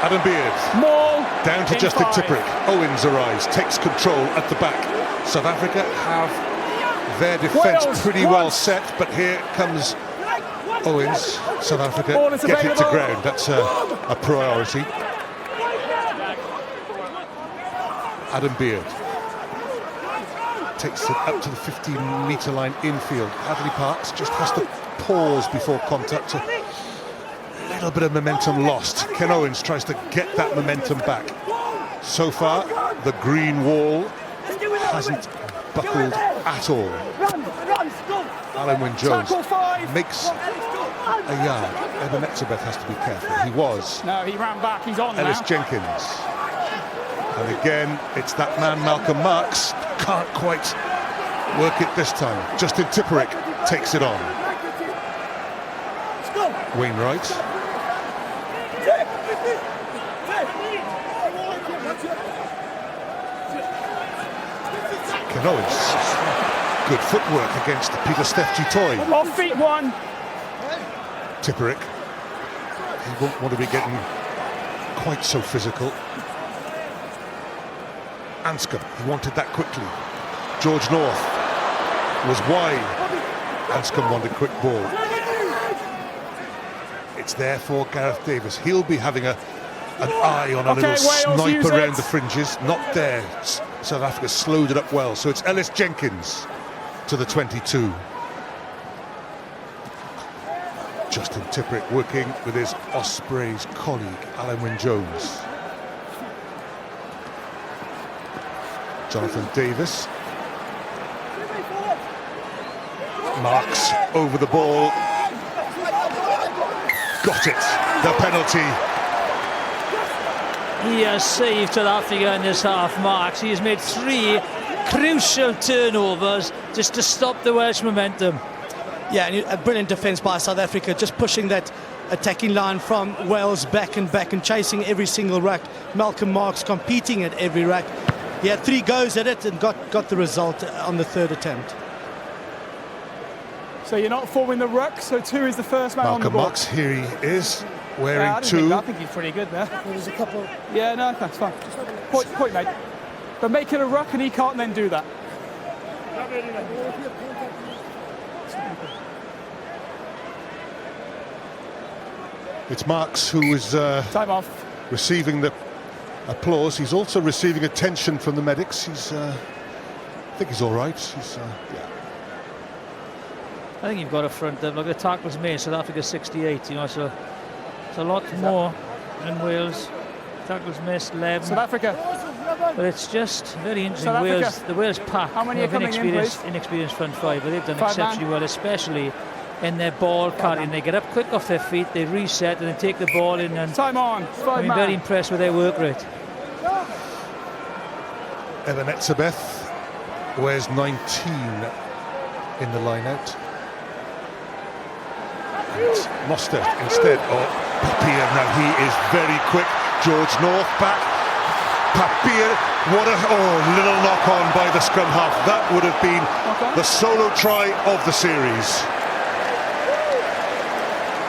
Adam Beard. Maul. Down to in Justin 5. Tipuric. Owens arrives, takes control at the back. South Africa have Their defence Wales, pretty once. well set, but here comes Owens. South Africa Ball is get it to available. ground. That's a priority. Adam Beard takes it up to the 15-metre line infield. Hadley Parks just has to pause before contact. A little bit of momentum lost. Ken Owens tries to get that momentum back. So far, the green wall hasn't buckled at all. Alan Wynne-Jones Tackle 5. makes a yard. Eben Etzebeth has to be careful. He was. No, he ran back. He's on Ellis now. Jenkins. And again, it's that man Malcolm Marks. Can't quite work it this time. Justin Tipperick takes it on. Wainwright. Ken Owens. Good footwork against Peter Steph-Toy. Off feet 1. Tipperick. He won't want to be getting quite so physical. Anscombe, he wanted that quickly. George North was wide. Anscombe wanted quick ball. It's there for Gareth Davis. He'll be having an eye on a Okay, little Wales, snipe use around it. the fringes. Not there. South Africa slowed it up well. So it's Ellis Jenkins to the 22. Justin Tipperick working with his Ospreys colleague, Alan Wynne-Jones. Jonathan Davis. Marks over the ball. Got it. The penalty. He has saved South Africa in this half, Marks. He has made 3 crucial turnovers just to stop the Welsh momentum. Yeah, and a brilliant defence by South Africa, just pushing that attacking line from Wales back and chasing every single ruck. Malcolm Marks competing at every ruck. He had 3 goes at it and got the result on the 3rd attempt. So you're not forming the ruck, so 2 is the first man on the Malcolm ball. Marks, here he is, wearing Yeah, I 2. think he's pretty good there. There's a couple. Yeah, no, that's fine. Point made. But make it a ruck and he can't then do that. It's Marks who is Time off. receiving the applause. He's also receiving attention from the medics. He's, I think he's all right. He's, yeah. I think you've got a front them. Look, the tackles made, South Africa 68, you know, so it's a lot more than Wales. Tackles missed, 11. South Africa. But it's just very interesting. South Africa. The Wales pack How many are of coming in, inexperienced front 5, but they've done 5 exceptionally man. well, especially in their ball carrying. They get up quick off their feet, they reset, and then take the ball in. And Time on. 5 I've been man. very impressed with their work rate. Eben Etzebeth wears 19 in the line-out. It's Mostert instead of Papier. Now he is very quick. George North back. Papier, what a little knock-on by the scrum half. That would have been the solo try of the series.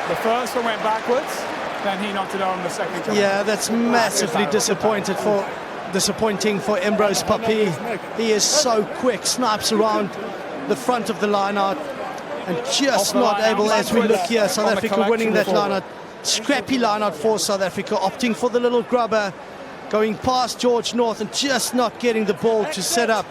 The first one went backwards, then he knocked it on the second time. Yeah, that's massively disappointing for Ambrose Papier. He is so quick, snipes around the front of the line-out and just the not line-out, able, as we look here, South on the Africa winning that collection line-out. Scrappy line-out for South Africa, opting for the little grubber, going past George North and just not getting the ball to set up.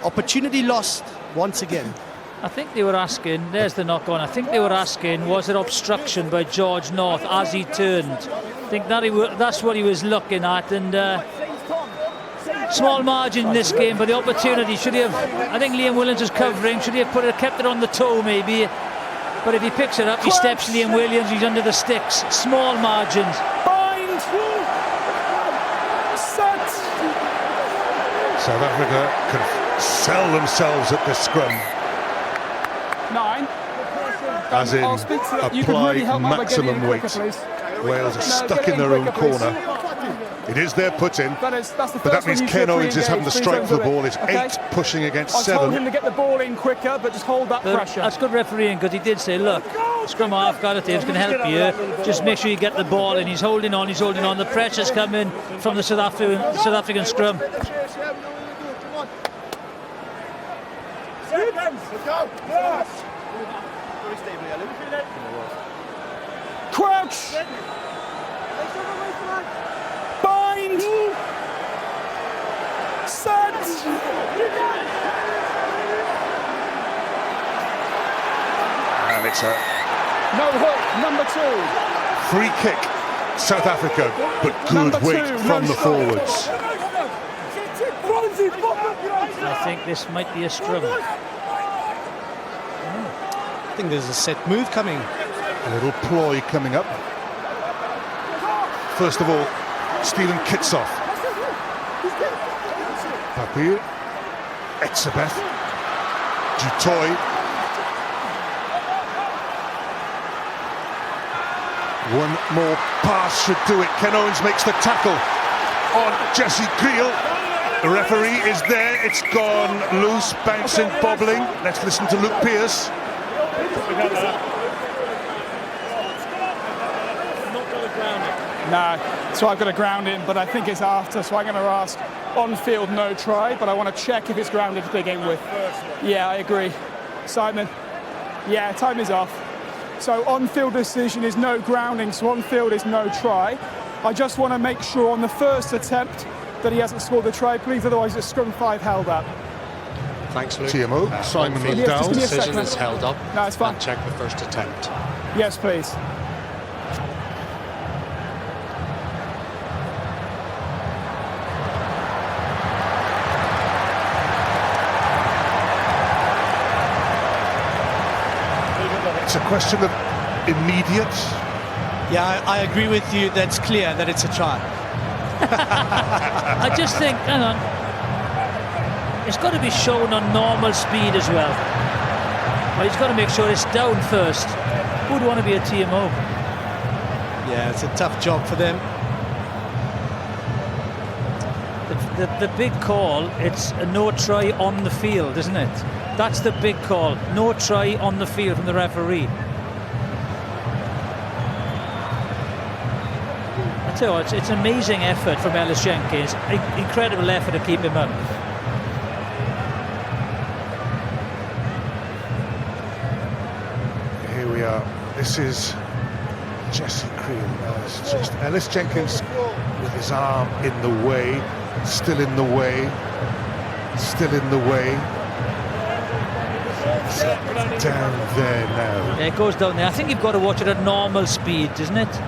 Opportunity lost once again. I think they were asking, there's the knock on, I think they were asking, was it obstruction by George North as he turned? I think that's what he was looking at, and small margin in this game, but the opportunity, should he have, I think Liam Williams was covering, should he have kept it on the toe maybe, but if he picks it up, he steps Liam Williams, he's under the sticks, small margins. Bind! Set! South Africa can sell themselves at this scrum. 9. As in, I'll speak to you. You can apply really help me by getting maximum in weight. quicker, please. Wales are No, stuck get in their own quicker, please. corner. It is their put-in, That's the but first that means one you Ken should Owens is having to re-engage. strike Please for the don't do ball. it, It's okay? 8 pushing against I told 7. him to get the ball in quicker, but just hold that pressure. That's good refereeing, because he did say, look, scrum half, Gareth Davis can help you, just make sure you get the ball, and he's holding on, the pressure's coming from the South African scrum. Crouch! Bind! Set! And it's a No hook, number 2. free kick, South Africa, but good Number weight two, from no the forwards. I think this might be a scrum. I think there's a set move coming. A little ploy coming up. First of all, Stephen Kitsoff. Papir, Etzebeth, du Toit. One more pass should do it. Ken Owens makes the tackle on Jesse Creel. The referee is there. It's gone loose, bouncing, bobbling. Let's listen to Luke Pearce. No, so I've got to ground him, but I think it's after, so I'm going to ask on field no try, but I want to check if it's grounded to begin with. Yeah, I agree. Simon? Yeah, time is off. So on field decision is no grounding, so on field is no try. I just want to make sure on the first attempt that he hasn't scored the try, please, otherwise it's scrum 5 held up. Thanks, Luke. TMO, Simon on-field Yes, just give me a decision second. is held up. No, it's fine. And check the first attempt. Yes, please. It's a question of immediate. Yeah, I agree with you. That's clear that it's a try. I just think, hang on, it's got to be shown on normal speed as well. Well, he's got to make sure it's down first. Who'd want to be a TMO? Yeah, it's a tough job for them. The big call, it's a no try on the field, isn't it? That's the big call. No try on the field from the referee. I tell you what, it's an amazing effort from Ellis Jenkins. Incredible effort to keep him up. Here we are. This is Jesse Creel. It's just Ellis Jenkins with his arm in the way, still in the way, still in the way. It's down there now. Yeah, it goes down there. I think you've got to watch it at normal speed, isn't it?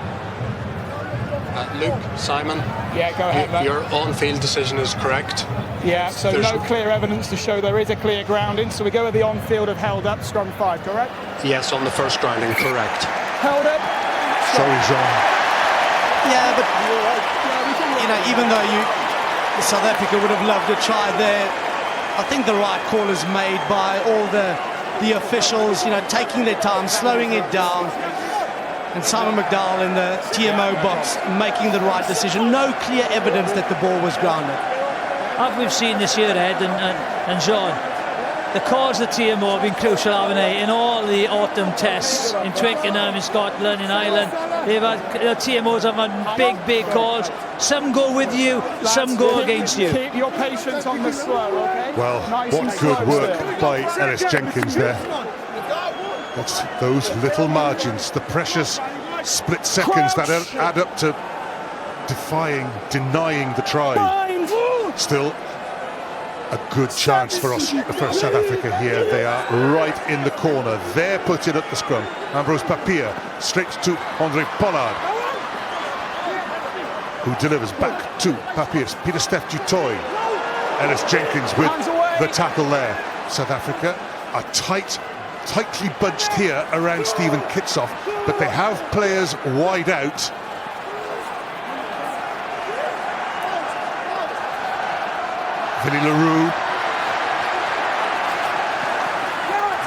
Luke, Simon, Yeah, go ahead, mate. your on-field decision is correct. Yeah, so There's- no clear evidence to show there is a clear grounding, so we go with the on-field of held up, scrum 5, correct? Yes, on the first grounding, correct. Held up. Sorry, Jean. Yeah, but you know, even though South Africa would have loved a try there, I think the right call is made by all the officials. You know, taking their time, slowing it down, and Simon McDowell in the TMO box making the right decision. No clear evidence that the ball was grounded. As we've seen this year, Ed and John, the calls of TMO have been crucial, haven't they? In all the autumn tests, in Twickenham, in Scotland, in Ireland, they've had, TMOs have had big calls. Some go with you, some go against you. Keep your patience on the slow, okay? Well, Nice and what good slow work still. by Ellis Jenkins there. It's those little margins, the precious split seconds that add up to denying the try. Bind. Still a good chance for South Africa here. They are right in the corner. They're putting up the scrum. Ambrose Papir straight to Andre Pollard, who delivers back to Papir. Pieter-Steph du Toit. Ellis Jenkins with the tackle there. South Africa are tightly bunched here around Stephen Kitsoff, but they have players wide out. Vinny Leroux,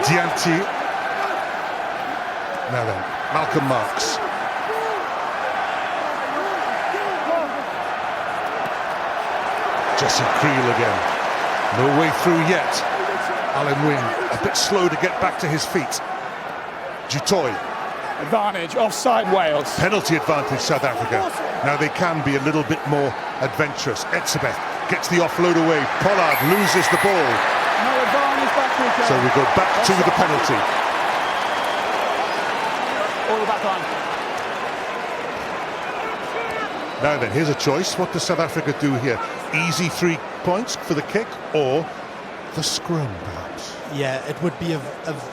Dianti. Now then, Malcolm Marks. Jesse Creel again. No way through yet. Alan Wynne a bit slow to get back to his feet. Du Toit. Advantage, offside Wales. Penalty advantage South Africa. Now they can be a little bit more adventurous. Etzebeth gets the offload away. Pollard loses the ball. No Varney's back, Nico. So we go back to the penalty. All the back line. Now then, here's a choice. What does South Africa do here? Easy 3 points for the kick or the scrum, perhaps? Yeah, it would be a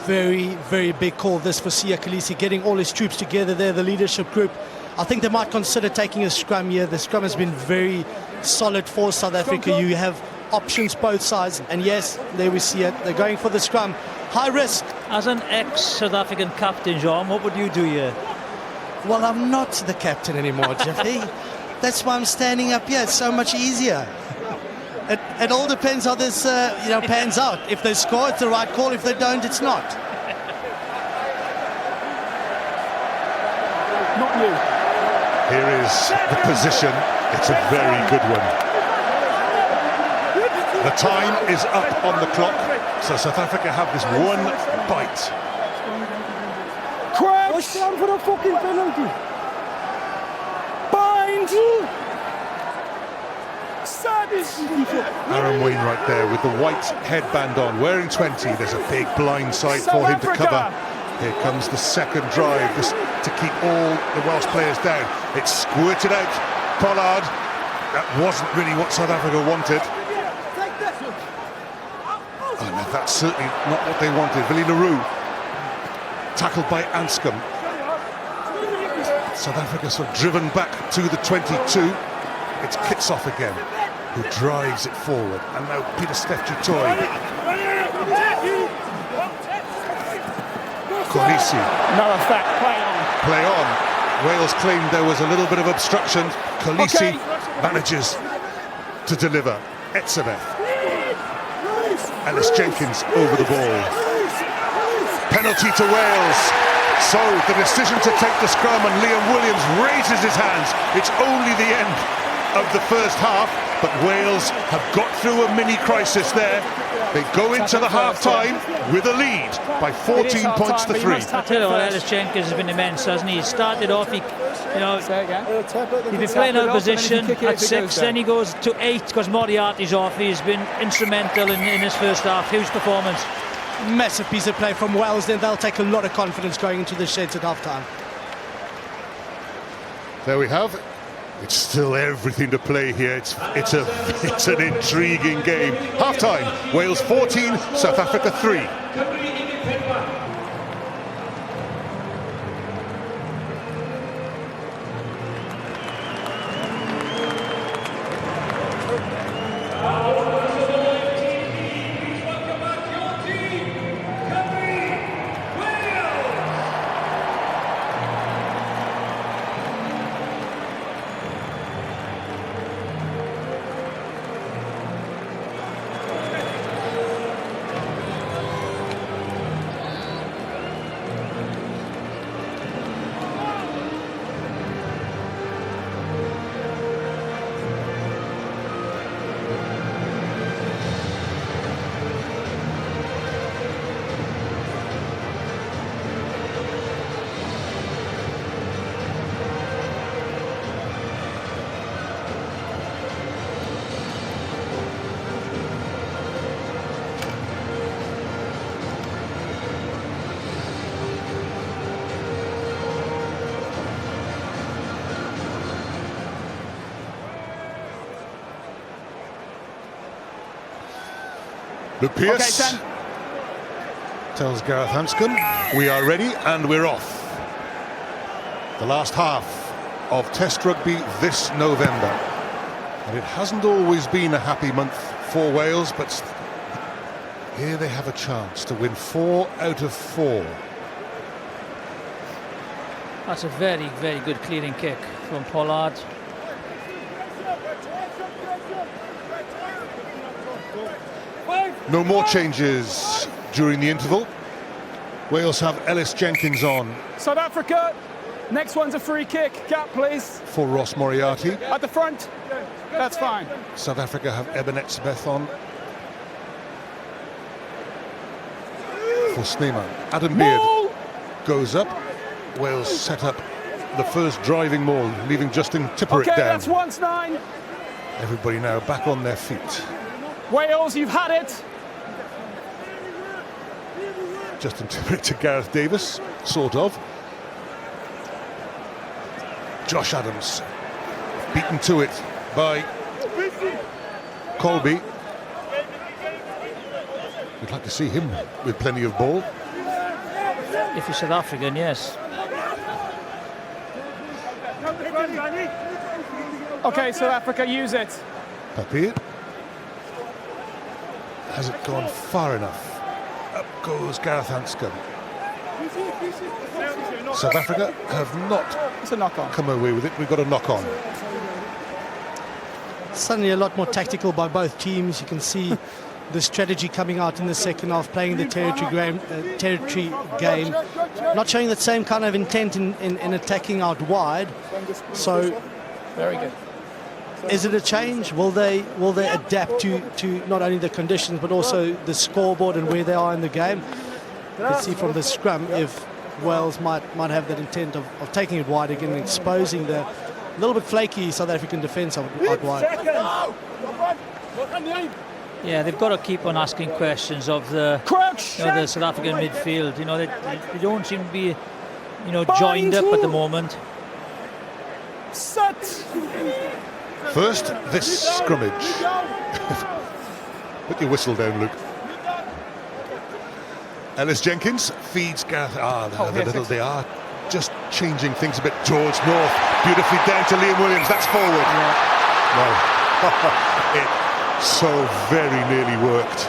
very, very big call this for Siya Kolisi, getting all his troops together there, the leadership group. I think they might consider taking a scrum here. The scrum has been very solid for South Africa. You have options both sides, and yes, there we see it. They're going for the scrum. High risk. As an ex-South African captain, John, what would you do here? Well, I'm not the captain anymore, Jeffy. That's why I'm standing up here. It's so much easier. It all depends how this pans out. If they score, it's the right call. If they don't, it's not. Not you. Here is the position. It's a very good one. The time is up on the clock, so South Africa have this one bite. Crouch down for the fucking penalty. Bind. Aaron Wainwright there with the white headband on, wearing 20. There's a big blind side for him to cover. Here comes the second drive, just to keep all the Welsh players down. It's squirted out. Pollard. That wasn't really what South Africa wanted. Oh, no, that's certainly not what they wanted. Willie Leroux, tackled by Anscombe. South Africa sort of driven back to the 22. It's Kitsoff again, who drives it forward. And now Pieter-Steph du Toit. Kolisi. No effect. Play on. Play on. Wales claimed there was a little bit of obstruction. Kolisi manages to deliver. Etzebeth. Ellis Jenkins over the ball. Penalty to Wales. So the decision to take the scrum, and Liam Williams raises his hands. It's only the end of the first half, but Wales have got through a mini crisis there. They go into the half-time with a lead by 14 points to 3. I tell you what, Ellis Jenkins has been immense, hasn't he? He started off, he's been playing out of position at 6, then he goes to 8 because Moriarty's off. He's been instrumental in his first half. Huge performance. Massive piece of play from Wales. Then they'll take a lot of confidence going into the sheds at half-time. There we have. It's still everything to play here. It's an intriguing game. Half-time, Wales 14, South Africa 3. Luke Pearce tells Gareth Hanscom, we are ready and we're off. The last half of Test Rugby this November. And it hasn't always been a happy month for Wales, but here they have a chance to win 4 out of 4. That's a very, very good clearing kick from Pollard. No more changes during the interval. Wales have Ellis Jenkins on. South Africa, next one's a free kick. Gap, please. For Ross Moriarty. At the front. That's fine. South Africa have Eben Etzebeth on. For Sneema. Adam Beard goes up. Wales set up the first driving maul, leaving Justin Tipuric down. That's once 9. Everybody now back on their feet. Wales, you've had it. Justin Timberlake to Gareth Davis, sort of. Josh Adams, beaten to it by Colby. We'd like to see him with plenty of ball. If you're South African, yes. Okay, South Africa, use it. Papier. Has it gone far enough? Up goes Gareth Hanscom. South Africa have not It's a knock-on. come away with it. We've got a knock-on. Suddenly a lot more tactical by both teams. You can see the strategy coming out in the second half, playing the territory game, not showing that same kind of intent in attacking out wide. So, Very good. is it a change? Will they adapt to not only the conditions but also the scoreboard and where they are in the game? You can see from the scrum if Wales might have that intent of taking it wide again and exposing the little bit flaky South African defence out wide. Yeah, they've got to keep on asking questions of the, the South African midfield. You know, they don't seem to be, joined up at the moment. Set. First, this scrummage. Put your whistle down, Luke. Ellis Jenkins feeds Gareth. They are just changing things a bit. George North, beautifully down to Liam Williams. That's forward. No. It so very nearly worked.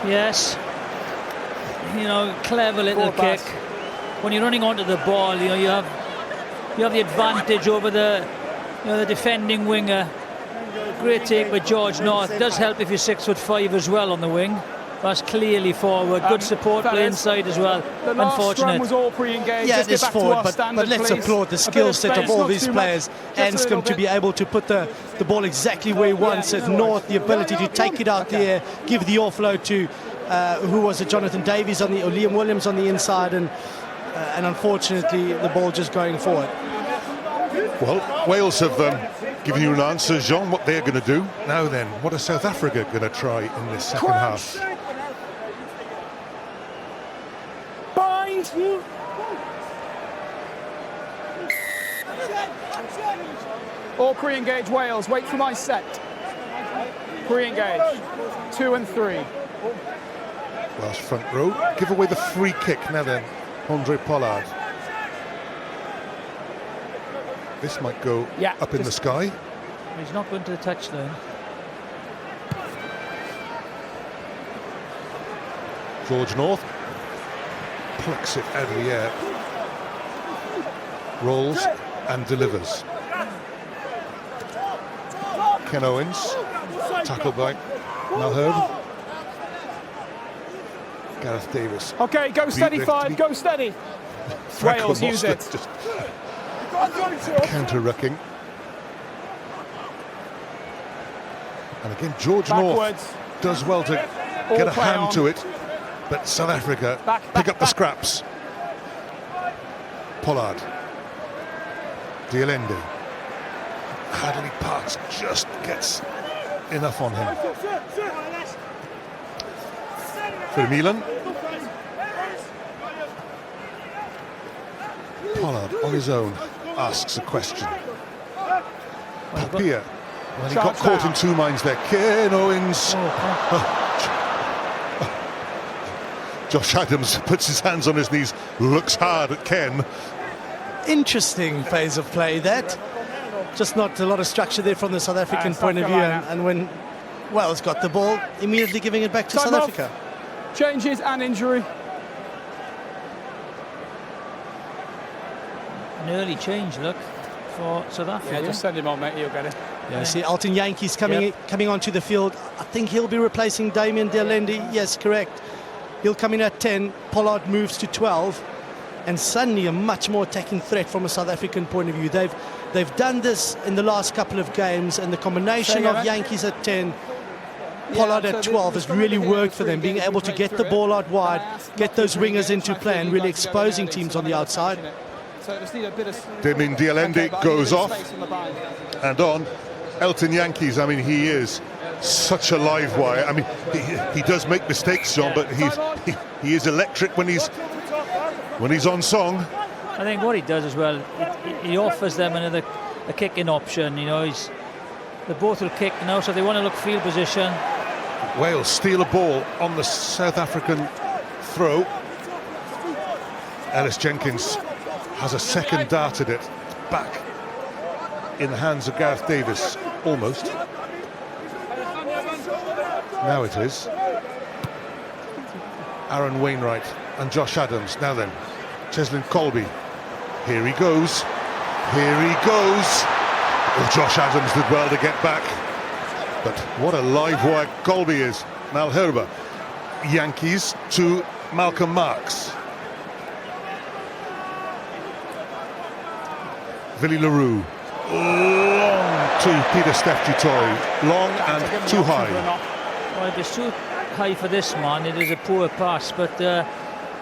Yes. Clever little kick. When you're running onto the ball, you have the advantage over the defending winger. Great take with George North. Does help if you're 6'5" as well on the wing. That's clearly forward. Good support play inside as well. The last Unfortunate. scrum was all pre-engaged. Yeah, Just it is get back to forward, our but standard, let's please. applaud the A skill bit of set space, of all not these too players. much, just a little Anscombe to bit. be able to put the ball exactly where he wants it. North, the ability to take it out there, give the offload to who was it, Jonathan Davies or Liam Williams on the inside, and unfortunately the ball just going forward. Well, Wales have given you an answer, Jean, what they're going to do. Now then, what are South Africa going to try in this second half? Bind. All pre-engage Wales. Wait for my set. Pre-engage. 2 and 3. Welsh front row. Give away the free kick now then. Andre Pollard. This might go up in the sky. He's not going to the touchline. George North plucks it out of the air. Rolls and delivers. Ken Owens, tackled by Malherbe. Gareth Davis. Okay, go steady, Five. Go steady. Wales, use it. Just counter-rucking. And again, George North does well to get a hand to it, but South Africa pick up the scraps. Pollard. Dielende. Hadley Parks just gets enough on him. Vermeulen. Pollard on his own asks a question. Papier. Well, he got caught in two minds there. Ken Owens. Josh Adams puts his hands on his knees, looks hard at Ken. Interesting phase of play that. Just not a lot of structure there from the South African point of view. And when Wales got the ball, immediately giving it back to South Africa. Changes and injury. An early change, look, for South Africa. Yeah, just send him on, mate. He'll get it. Yeah, see Elton Yankees coming onto the field. I think he'll be replacing Damian Dielende. Yes, correct. He'll come in at 10. Pollard moves to 12. And suddenly a much more attacking threat from a South African point of view. They've done this in the last couple of games, and the combination of Yankees at 10, Pollard at 12 has really worked for them, being able to get the ball out wide, get those wingers into play, and really exposing teams on the outside. Damian Dielende goes off, and on Elton Yankees. I mean, he is such a live wire. I mean, he does make mistakes, John, but he is electric when he's on song. I think what he does as well, he offers them a kicking option. You know, they both will kick now, so they want to look field position. Wales steal a ball on the South African throw. Ellis Jenkins has a second dart at it. Back in the hands of Gareth Davis, almost. Now it is Aaron Wainwright and Josh Adams. Now then, Cheslin Colby. Here he goes. Here he goes. Oh, Josh Adams did well to get back. But what a live wire Colby is. Malherbe. Yankees to Malcolm Marx. Willie Leroux. Long to Pieter-Steph du Toit. Long and too high. Well, if it's too high for this man, it is a poor pass. But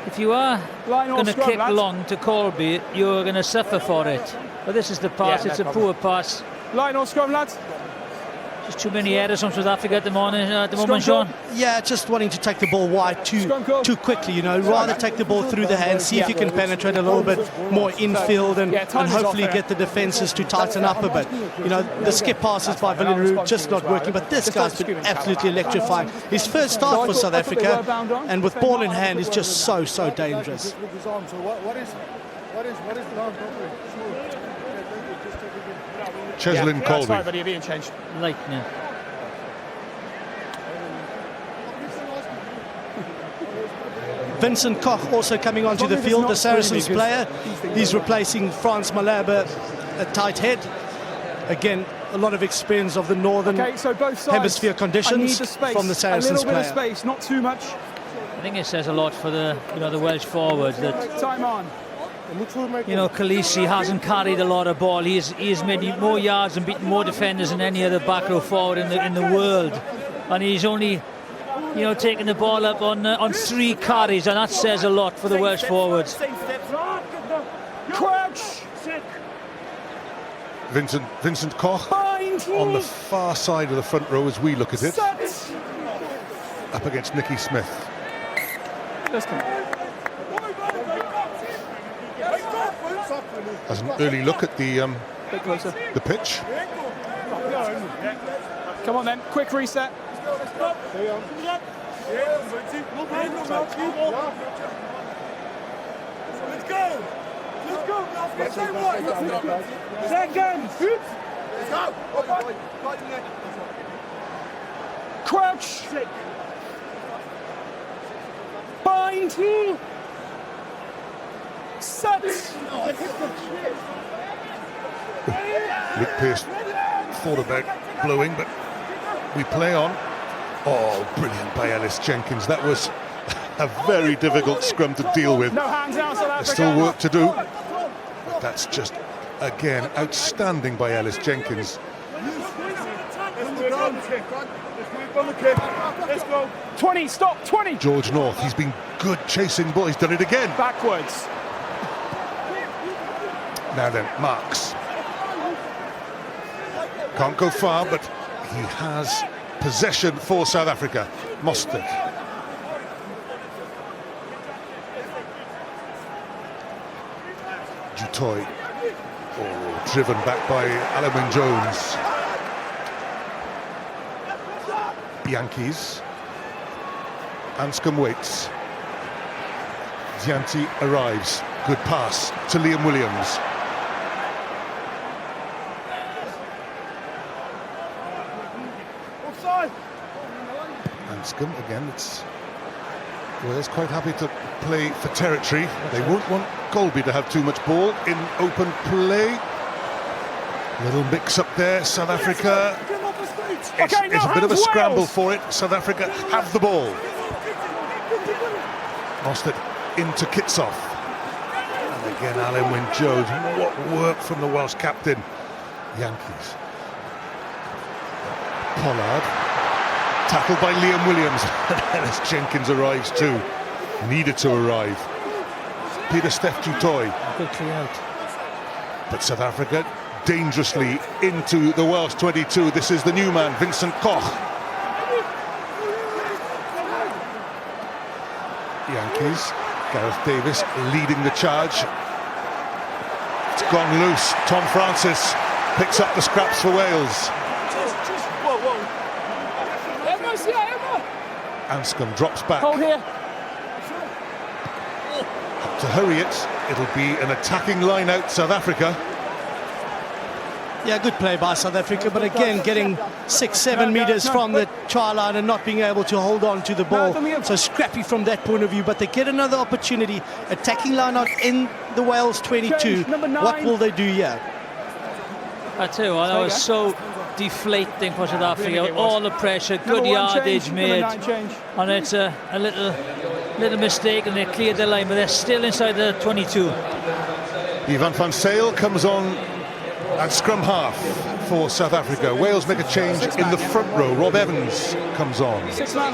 if you are going to kick long to Colby, you're going to suffer for it. But this is the pass. Yeah, it's a poor pass. Line or scrum, lads? Just too many errors from South Africa at the moment, Sean. Yeah, just wanting to take the ball wide too quickly, you know, rather take the ball through the hands, see if you can penetrate a little bit more infield and hopefully get the defences to tighten up a bit. You know, the skip passes by Willie Leroux just not working, but this guy's been absolutely electrifying. His first start for South Africa, and with ball in hand, is just so dangerous. Cheslin Colby. That's right, being changed. Lightning. Vincent Koch also coming onto the field, the Saracens player. He's replacing Frans Malherbe at tight head. Again, a lot of experience of the northern hemisphere conditions from the Saracens player. A little bit of space, not too much. I think it says a lot for the Welsh forwards that Time on. Khaleesi hasn't carried a lot of ball. He's made more yards and beaten more defenders than any other back row forward in the world, and he's only taking the ball up on 3 carries, and that says a lot for the Welsh forwards. Crouch. Vincent Koch on the far side of the front row as we look at it, up against Nicky Smith. As an early look at the pitch. Come on then, quick reset. Seconds. Crouch. Bind. Set. Luke Pearce thought about blowing, but we play on. Oh, brilliant by Ellis Jenkins. That was a very difficult scrum to deal with. No hands out, South Africa. There's still work to do. But that's just, again, outstanding by Ellis Jenkins. Let's go. 20, stop, 20. George North, he's been good chasing ball. He's done it again. Backwards. Now then, Marx. Can't go far, but he has possession for South Africa. Mostert. du Toit. Oh, driven back by Alan Wynne-Jones. Yankees. Anscombe waits. Dianti arrives. Good pass to Liam Williams. Anscombe again. It's Wales quite happy to play for territory. They won't want Colby to have too much ball in open play. Little mix up there. South Africa. It's a bit of a scramble for it. South Africa have the ball. Mostert into Kitsoff. And again, Alan Wynne-Jones. What work from the Welsh captain. Yankees. Pollard. Tackled by Liam Williams. And Ellis Jenkins arrives too. Needed to arrive. Pieter-Steph du Toit. Good clear out. But South Africa dangerously into the Welsh 22. This is the new man, Vincent Koch. Yankees. Gareth Davis leading the charge. It's gone loose. Tom Francis picks up the scraps for Wales. Anscombe drops back. Hold here. To hurry it, it'll be an attacking line out South Africa. Yeah, good play by South Africa, but again, getting 6-7 metres from the try line and not being able to hold on to the ball. So scrappy from that point of view, but they get another opportunity. Attacking line out in the Wales 22. What will they do here? I tell you what, that was so deflating for South Africa. All the pressure, good yardage made, and it's a little mistake, and they cleared the line, but they're still inside the 22. Ivan van Zyl comes on at scrum half for South Africa. Wales make a change in the front row. Rob Evans comes on. 6-man.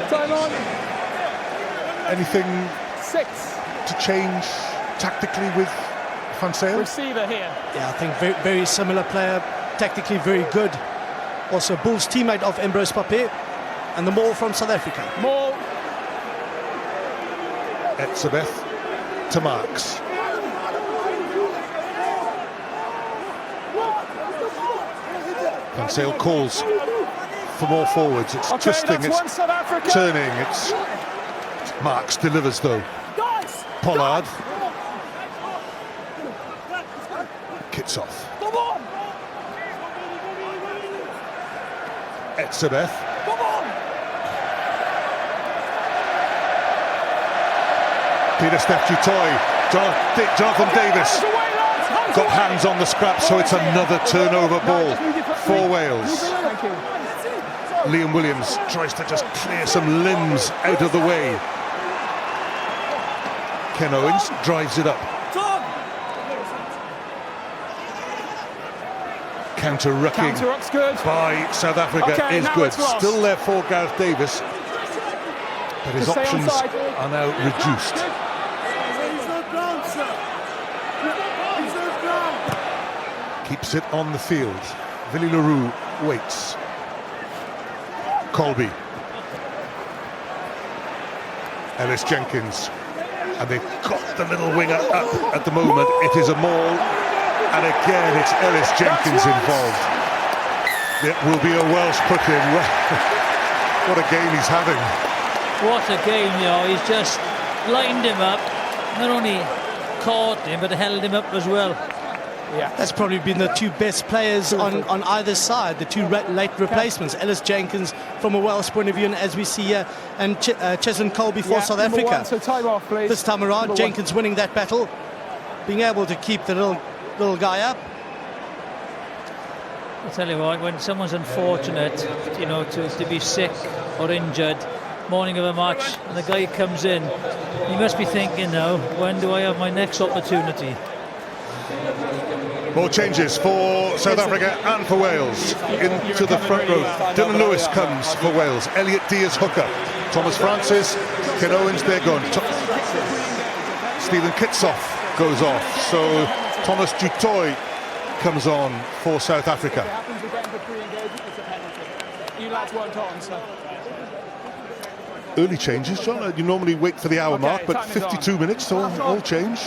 Time on. Anything 6 to change tactically with Van Zyl? Receiver here. Yeah, I think very similar player, tactically very good. Also Bulls teammate of Ambrose Pape, and the maul from South Africa. Maul. Etzebeth to Marks. Van Zyl calls for more forwards. It's twisting, it's turning, it's Marks delivers though. Pollard. Kitshoff. Etzebeth. Pieter-Steph du Toit. Jonathan Davis got hands on the scraps, so it's another turnover ball for Wales. Liam Williams tries to just clear some limbs out of the way. Ken Owens drives it up. Counter-rucking by South Africa is good. Still there for Gareth Davis, but his options are now reduced. Keeps it on the field. Willie le Roux waits. Colby. Ellis Jenkins. And they've got the little winger up at the moment. It is a maul. And again, it's Ellis Jenkins involved. It will be a Welsh put-in. What a game he's having. What a game, you know. He's just lined him up. Not only caught him, but held him up as well. Yeah, that's probably been the two best players on either side, the two late replacements. Ellis Jenkins from a Welsh point of view, and as we see here, and Cheslin Colby for South Africa. So time off, please. This time around, Jenkins winning that battle, being able to keep the little guy up. I tell you what, when someone's unfortunate, you know, to be sick or injured, morning of a match, and the guy comes in, he must be thinking now, when do I have my next opportunity? More changes for South Africa and for Wales. Into the front row, Dylan Lewis comes for Wales. Elliot Diaz hooker. Thomas Francis, Ken Owens, they're gone. Stephen Kitshoff goes off. So Thomas du Toit comes on for South Africa. It happens again for pre-engagement, it's a penalty. You lads weren't on, so. Early changes, John. You normally wait for the hour mark, but 52 minutes, so all change.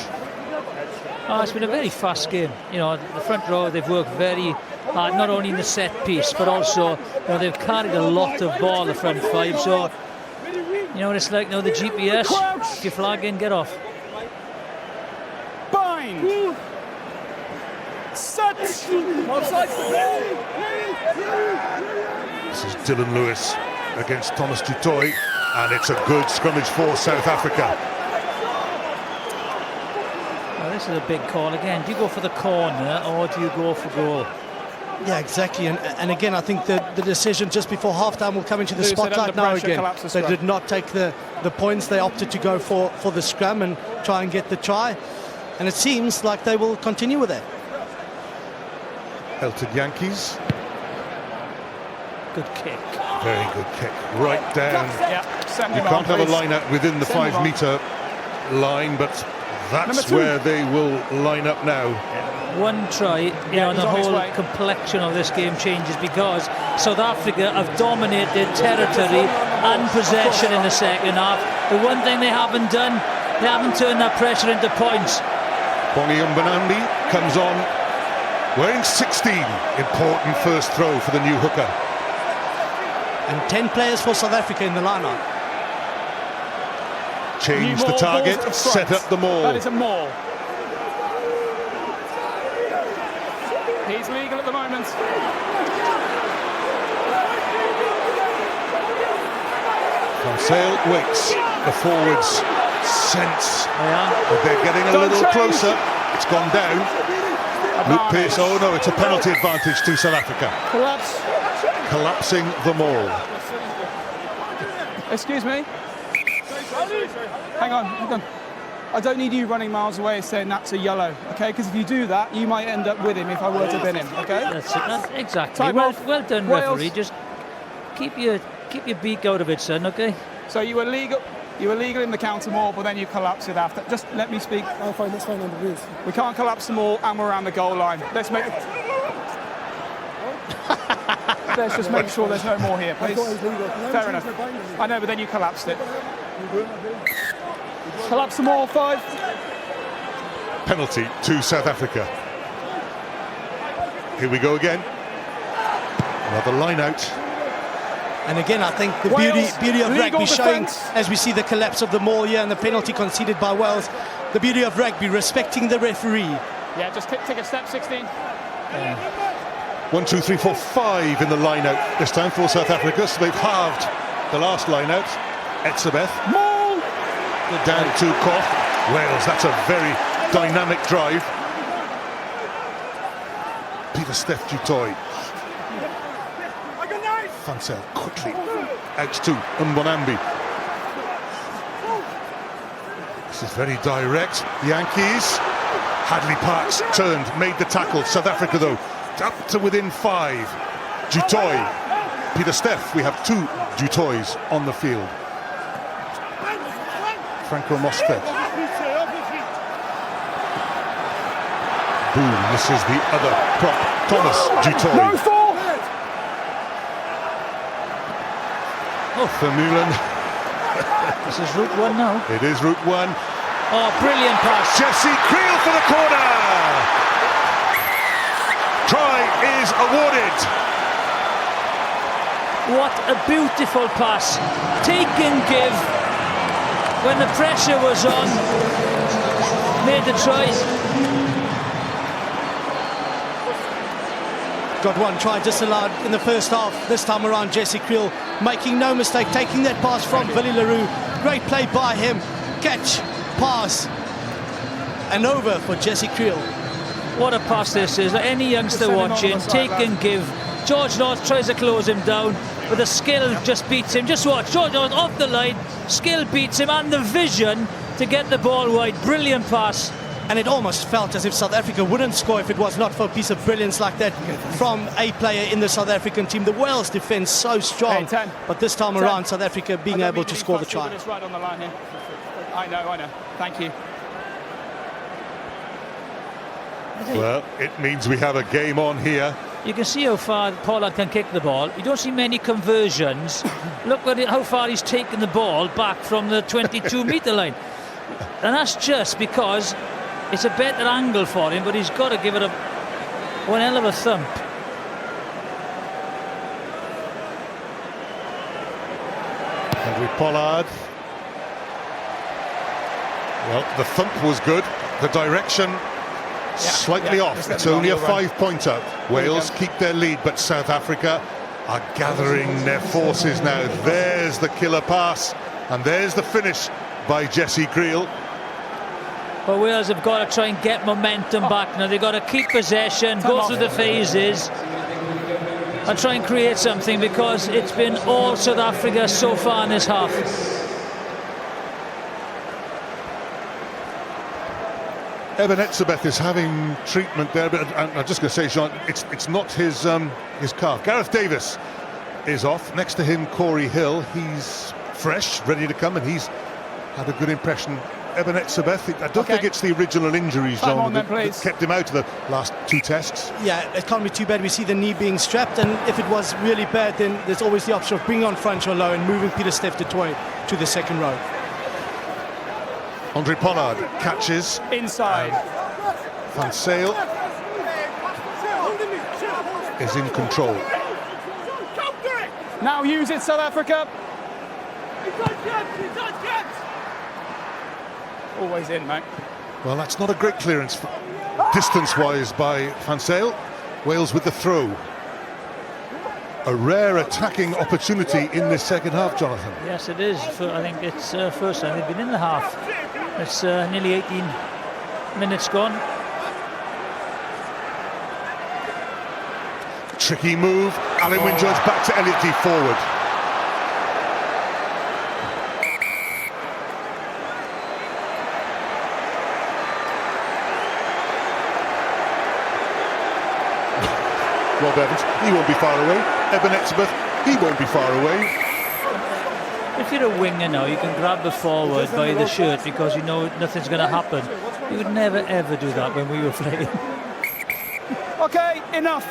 Oh, it's been a very fast game. You know, the front row, they've worked very hard, not only in the set piece, but also, you know, they've carried a lot of ball, the front five. So, you know what it's like now, the GPS, if you flag in, get off. Bind! Set! This is Dylan Lewis against Thomas du Toit, and it's a good scrummage for South Africa. This is a big call again. Do you go for the corner or do you go for goal? Yeah, exactly. And again, I think the decision just before halftime will come into the spotlight now again. They did not take the points. They opted to go for the scrum and try and get the try. And it seems like they will continue with that. Elton Yankees. Good kick. Very good kick. Right down. You can't have a line out within the 5 metre line, but that's where they will line up now. One try, you know, and the whole complexion of this game changes because South Africa have dominated territory and possession in the second half. The one thing they haven't done, they haven't turned that pressure into points. Bongi Mbonambi comes on wearing 16. Important first throw for the new hooker. And 10 players for South Africa in the lineup. Change the New target, balls of set strikes. up the maul. That is a maul. He's legal at the moment. Van Sale waits. The forwards sense that they're getting a Don't little change. closer. It's gone down. Luke Pearce, oh no, it's a penalty advantage to South Africa. Collapse. Collapsing the maul. Excuse me. Hang on. I don't need you running miles away saying that's a yellow, okay? Because if you do that, you might end up with him if I were to bin him, okay? That's it. That's exactly. Time Well, off. well done, Wales. referee. Just keep your beak out of it, son. Okay. So you were legal in the counter maul, but then you collapse it after. Just let me speak. Oh, fine, that's fine, under rules. We can't collapse the maul and we're around the goal line. Let's just make sure there's no more here, I please. thought it was legal. Fair enough. I know, but then you collapsed it. Collapse the maul, 5. Penalty to South Africa. Here we go again. Another line out. And again, I think the Wales, beauty of legal rugby showing, defence. as we see the collapse of the maul here and the penalty conceded by Wales, the beauty of rugby, respecting the referee. Yeah, just take a step, 16. 1, 2, 3, 4, 5 in the line out this time for South Africa. So they've halved the last line out. Etzebeth Maul! down to Koch. Wales, that's a very dynamic drive. Pieter-Steph du Toit. Van Sale quickly out to Mbonambi. This is very direct. Yankees. Hadley Parks turned, made the tackle. South Africa though up to within 5. Du Toit. Pieter-Steph. We have 2 Du Toits on the field. Franco Mosfet. Boom, this is the other prop. Thomas Du No Toit. fall! Vermeulen. This is route 1 now. It is route 1. Oh, brilliant pass. Jesse Creel for the corner. Try is awarded. What a beautiful pass. Take and give. When the pressure was on, made the try. Got one try disallowed in the first half. This time around, Jesse Creel making no mistake, taking that pass from Willie Leroux. Great play by him. Catch, pass, and over for Jesse Creel. What a pass this is. Any youngster Send him on watching, the side, take lad. and give. George North tries to close him down, but the skill just beats him. Just watch, George North off the line, skill beats him, and the vision to get the ball wide. Brilliant pass. And it almost felt as if South Africa wouldn't score if it was not for a piece of brilliance like that from a player in the South African team. The Wales defence so strong, Hey, 10. but this time 10. around, South Africa being able to score the But try. it's right on the line here. I know. Thank you. Well, it means we have a game on here. You can see how far Pollard can kick the ball. You don't see many conversions. Look at how far he's taken the ball back from the 22-metre line. And that's just because it's a better angle for him, but he's got to give it one hell of a thump. Henry Pollard. Well, the thump was good. The direction slightly off. Just It's let them only a on, you'll run. 5-pointer. Wales keep their lead, but South Africa are gathering their forces now. There's the killer pass, and there's the finish by Jesse Creel. But Wales have got to try and get momentum back now. They've got to keep possession, go through the phases, and try and create something, because it's been all South Africa so far in this half. Eben Etzebeth is having treatment there, but I'm just going to say, Jean, it's not his calf. Gareth Davis is off. Next to him, Corey Hill. He's fresh, ready to come, and he's had a good impression Eben Etzebeth. I don't think it's the original injuries, Time John, on then, that please. kept him out of the last 2 tests. Yeah, it can't be too bad. We see the knee being strapped, and if it was really bad, then there's always the option of bringing on Francois Low and moving Pieter-Steph du Toit to the second row. Andre Pollard catches. Inside. Van Sale is in control. Now use it, South Africa. Always in, mate. Well, that's not a great clearance distance-wise by Van Sale. Wales with the throw. A rare attacking opportunity in this second half, Jonathan. Yes, it is. I think it's first time they've been in the half. It's nearly 18 minutes gone. Tricky move. Alan Wynne-Jones back to Elliot Dee forward. Rob Evans, he won't be far away. Eben Etzebeth, he won't be far away. If you're a winger now, you can grab the forward by the shirt because you know nothing's going to happen. You would never ever do that when we were playing. Okay, enough.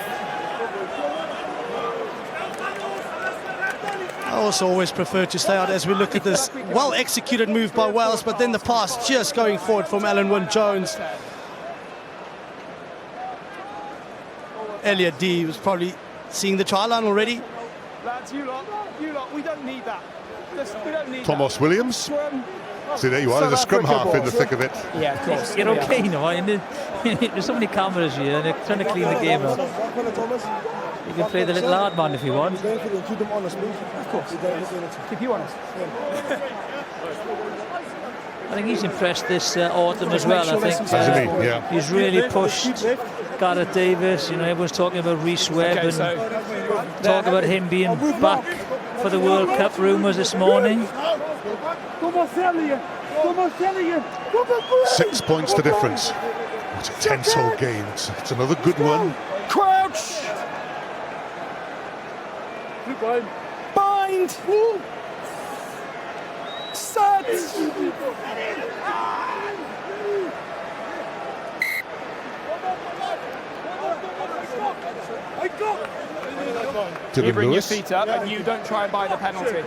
I also always prefer to stay out as we look at this well-executed move by Wales, but then the pass just going forward from Alan Wynne-Jones. Elliot Dee was probably seeing the try line already. Lads, you lot, we don't need that. We don't need Thomas Williams. Scrum. See, there you are, there's a scrum half in the thick of it. Yeah, of course. You're okay, you know. There's so many cameras here and they're trying to clean the game up. You can play the little hard man if you want. Of course. Keep you honest. I think he's impressed this autumn as well. I think Hasn't he? Yeah. he's really pushed Gareth Davis. You know, everyone's talking about Rhys Webb Okay, and so talk about him being back for the World Cup rumours this morning. 6 points to difference. It's a tense whole game. It's another good one. crouch. Bind. Set. You Dylan bring Lewis. your feet up and you don't try and buy the penalty.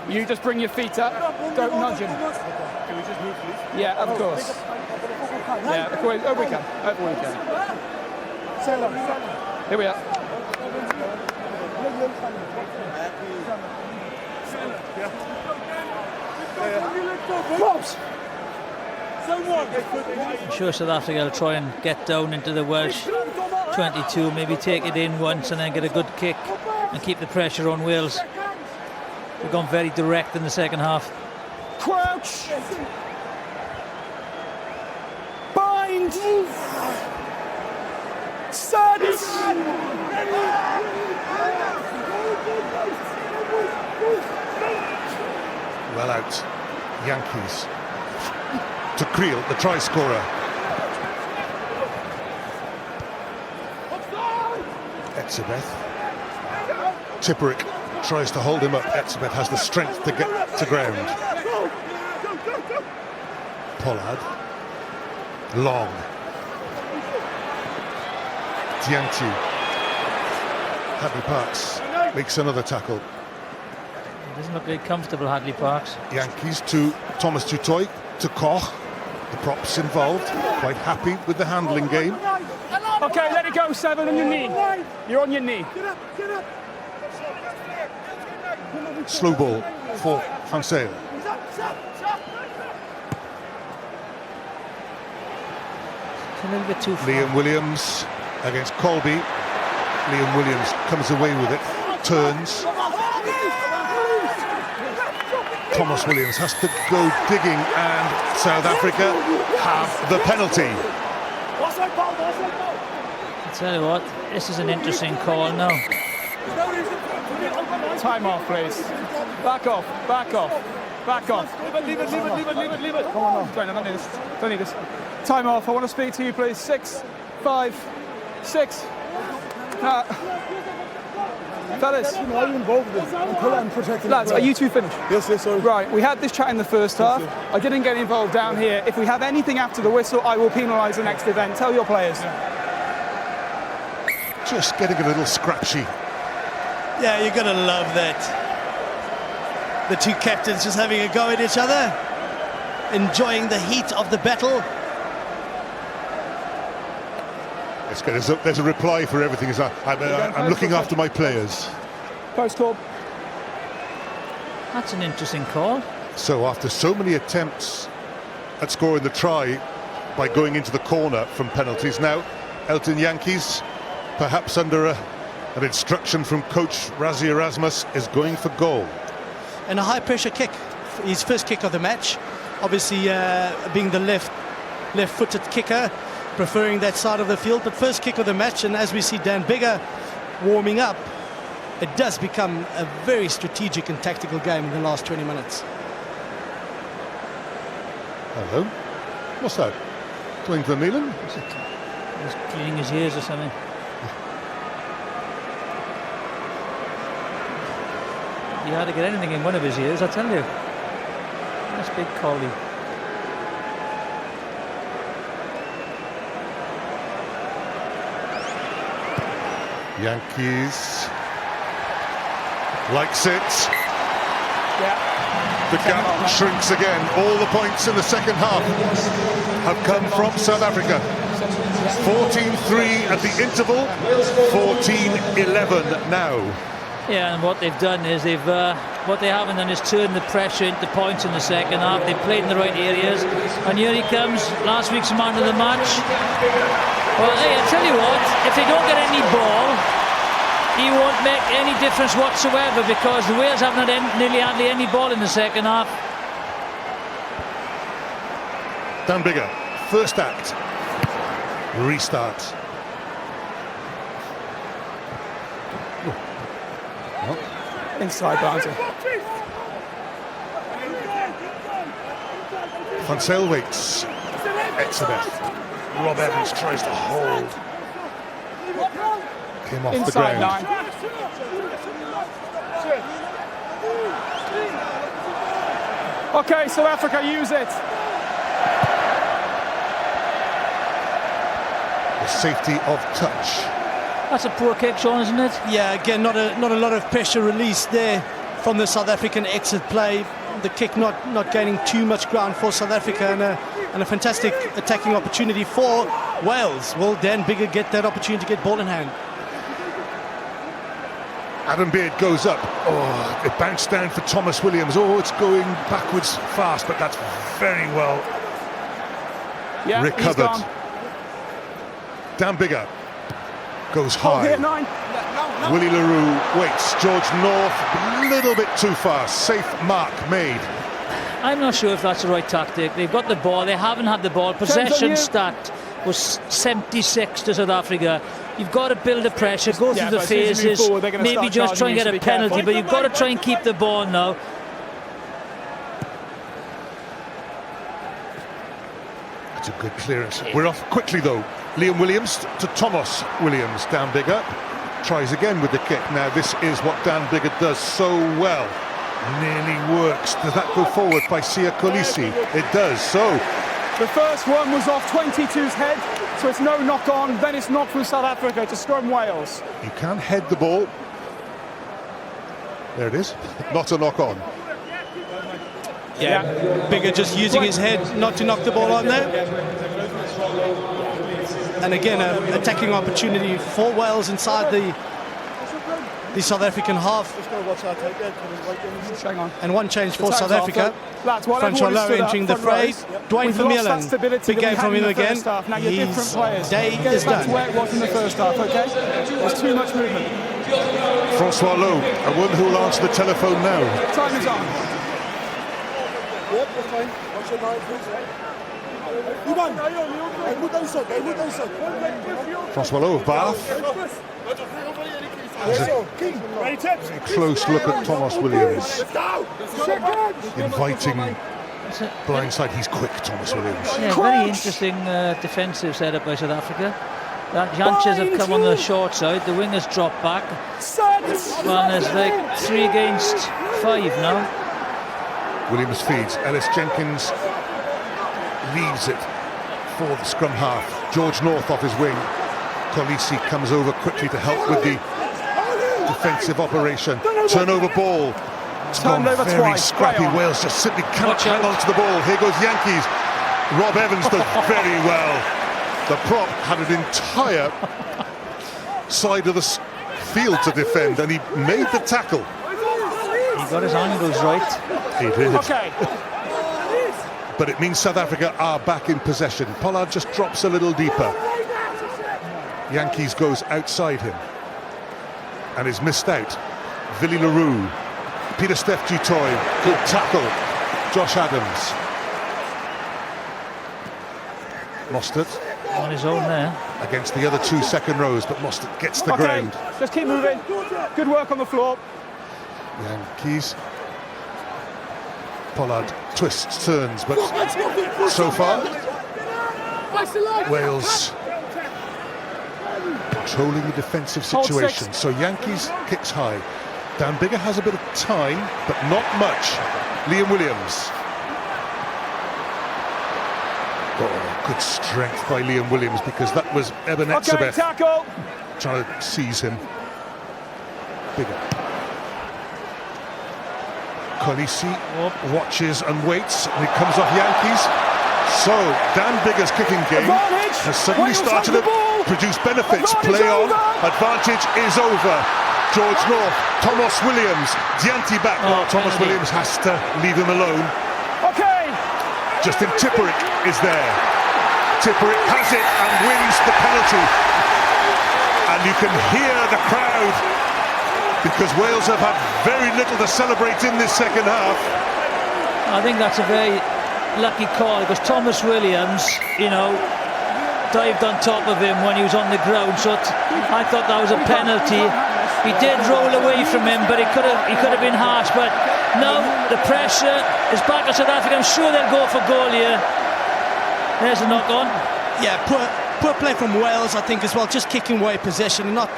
You just bring your feet up, don't nudge him. Can we just move, please? Yeah, of course. Yeah, of course. Oh, we can. Oh, we can. Here we are. Pops! I'm sure South Africa will try and get down into the Welsh 22, maybe take it in once and then get a good kick and keep the pressure on Wales. We've gone very direct in the second half. Crouch! Bind! Set! Well out. Yankees. To Creel, the try scorer. Etzebeth. Tipperick tries to hold him up. Etzebeth has the strength to get to ground. Pollard. Long. Tiantiu. Hadley Parks makes another tackle. It doesn't look very comfortable, Hadley Parks. Yankees to Thomas du Toit, to Koch. The props involved, quite happy with the handling game. Okay, let it go, Seven, on your knee. You're on your knee. Slow ball for Van Sale. It's a little bit too far. Liam Williams against Colby. Liam Williams comes away with it, turns. Thomas Williams has to go digging and South Africa have the penalty. I tell you what, this is an interesting call now. Time off, please. Back off, back off, back off. Leave it. Come on, don't need this. Don't need this. Time off, I want to speak to you, please. 6, 5, 6. Fellas, Are you involved with this? I'm protecting lads, are you two finished? Yes, sorry. Right, we had this chat in the first half. I didn't get involved down here. If we have anything after the whistle, I will penalise the next event. Tell your players. Just getting a little scratchy. Yeah, you're gonna love that. The two captains just having a go at each other, enjoying the heat of the battle. It's good. There's a reply for everything. I'm looking after my players. Post call. That's an interesting call. So after so many attempts at scoring the try by going into the corner from penalties, now Elton Yankees, perhaps under an instruction from coach Rassie Erasmus, is going for goal. And a high pressure kick, his first kick of the match, obviously being the left-footed kicker, preferring that side of the field, but first kick of the match. And as we see Dan Biggar warming up, it does become a very strategic and tactical game in the last 20 minutes. Hello, what's that? Dwayne Vermeulen? He's cleaning his ears or something. He had to get anything in one of his ears, I tell you. That's big collie. Yankees likes it. Yeah. The gap shrinks again. All the points in the second half have come from South Africa. 14-3 at the interval, 14-11 now. Yeah, and what they've done is what they haven't done is turn the pressure into points in the second half. They played in the right areas, and here he comes, last week's man of the match. Well, hey, I tell you what, if they don't get any ball, he won't make any difference whatsoever, because the Wales haven't had nearly hardly any ball in the second half. Dan Biggar, first act, restart. Inside boundary. Van Sale waits. Exodus. Rob Evans tries to hold. Came off the Inside ground. 9. Okay, South Africa, use it. The safety of touch. That's a poor kick, Sean, isn't it? Yeah, again, not a lot of pressure released there from the South African exit play. The kick not gaining too much ground for South Africa, and a fantastic attacking opportunity for Wales. Will Dan Biggar get that opportunity to get ball in hand? Adam Beard goes up. Oh, it bounced down for Thomas Williams. Oh, it's going backwards fast, but that's very well Yeah, he's recovered. gone. Dan Biggar goes Oh, high. here, 9. Willie LaRue waits. George North, a little bit too fast. Safe mark made. I'm not sure if that's the right tactic. They've got the ball, they haven't had the ball. Possession stat was 76 to South Africa. You've got to build the pressure, go Yeah, through the but as soon as you move phases, forward, they're gonna maybe start just try and charging get you, a so be penalty, careful. but you've got to try and keep the ball now. That's a good clearance. We're off quickly though. Liam Williams to Thomas Williams. Dan Biggar tries again with the kick. Now this is what Dan Biggar does so well. Nearly works. Does that go forward by Sia Kolisi? It does. So The first one was off 22's head, so it's no knock on. Then it's knocked from South Africa to scrum Wales. you can head the ball. There it is. Not a knock on. Yeah, Biggar just using his head not to knock the ball on there. And again, an attacking opportunity for Wales inside the South African half. Hang on. And one change for time's South off, Africa. Lads, while Francois everyone is Lowe stood up, entering the front fray. rows, Dwayne we've lost that Vermeulen. stability Big that we game had from in him the again. first half. Now you're His different players. day Get is back to done. where it was in the first half, okay? There's too much movement. Francois Lowe, a one who will answer the telephone now. Time is on. Yep, that's fine. What's your name, please? Francois Lowe of Bath. A close look at Thomas Williams. Inviting blindside. He's quick, Thomas Williams. Yeah, very interesting defensive setup by South Africa. Janches have come on the short side. The wingers drop back. Well, there's like 3 against 5 now. Williams feeds. Ellis Jenkins leaves it for the scrum half. George North off his wing. Kolisi comes over quickly to help with the defensive operation. Turnover ball. It's gone Turned over very twice. scrappy. Play on. Wales just simply cannot Watch hang out. on to the ball. Here goes Yankees. Rob Evans does very well. The prop had an entire side of the field to defend, and he made the tackle. He got his angles right. He did. Okay. But it means South Africa are back in possession. Pollard just drops a little deeper. Yankees goes outside him and is missed out. Willie Leroux, Peter Steph Dutoy, good tackle. Josh Adams. Mostert On his own there. against the other 2 second rows, but Mostert gets the Okay. ground. Just keep moving. Good work on the floor. Yankees. Pollard twists, turns, but so far Wales controlling the defensive Hold situation. 6. So Yankees kicks high. Dan Bigger has a bit of time, but not much. Liam Williams. Oh, good strength by Liam Williams, because that was Eben Okay, Etzebeth tackle. trying to seize him. Bigger. Kolisi watches and waits, and it comes off Yankees. So Dan Bigger's kicking game Advantage. has suddenly Wales started have to the ball. produce benefits. Advantage Play on. over. Advantage is over. George North, Thomas Williams, Dianti back. Oh, Thomas penalty. Williams has to leave him alone. Okay. Justin Tipperick is there. Tipperick has it and wins the penalty. And you can hear the crowd, because Wales have had very little to celebrate in this second half. I think that's a very lucky call, because Thomas Williams, you know, dived on top of him when he was on the ground. So I thought that was a penalty. He did roll away from him, but he could have been harsh. But now the pressure is back on South Africa. I'm sure they'll go for goal here. There's a knock on. Yeah, poor play from Wales, I think, as well. Just kicking away possession, not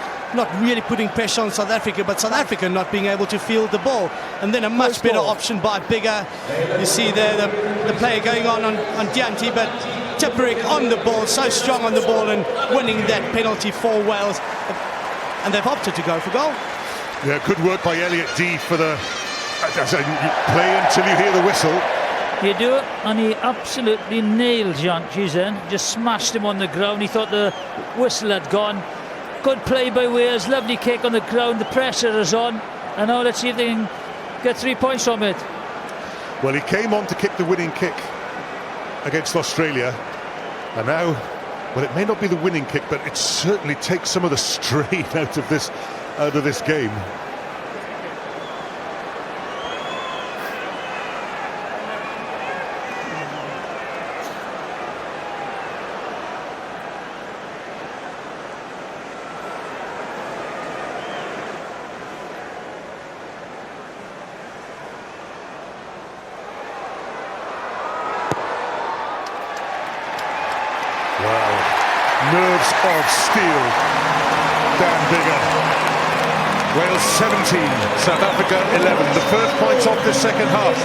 really putting pressure on South Africa, but South Africa not being able to field the ball. And then a much better option by Bigger. You see there the player going on Dianti, but Tipperick on the ball, so strong on the ball, and winning that penalty for Wales. And they've opted to go for goal. Yeah, good work by Elliot D for the play until you hear the whistle. You do it, and he absolutely nailed Janches in. Just smashed him on the ground. He thought the whistle had gone. Good play by Wales, lovely kick on the ground. The pressure is on, and now let's see if they can get 3 points from it. Well, he came on to kick the winning kick against Australia, and now, well, it may not be the winning kick, but it certainly takes some of the strain out of this game. Nerves of steel. Dan Bigger. Wales 17, South Africa 11. The first points off this second half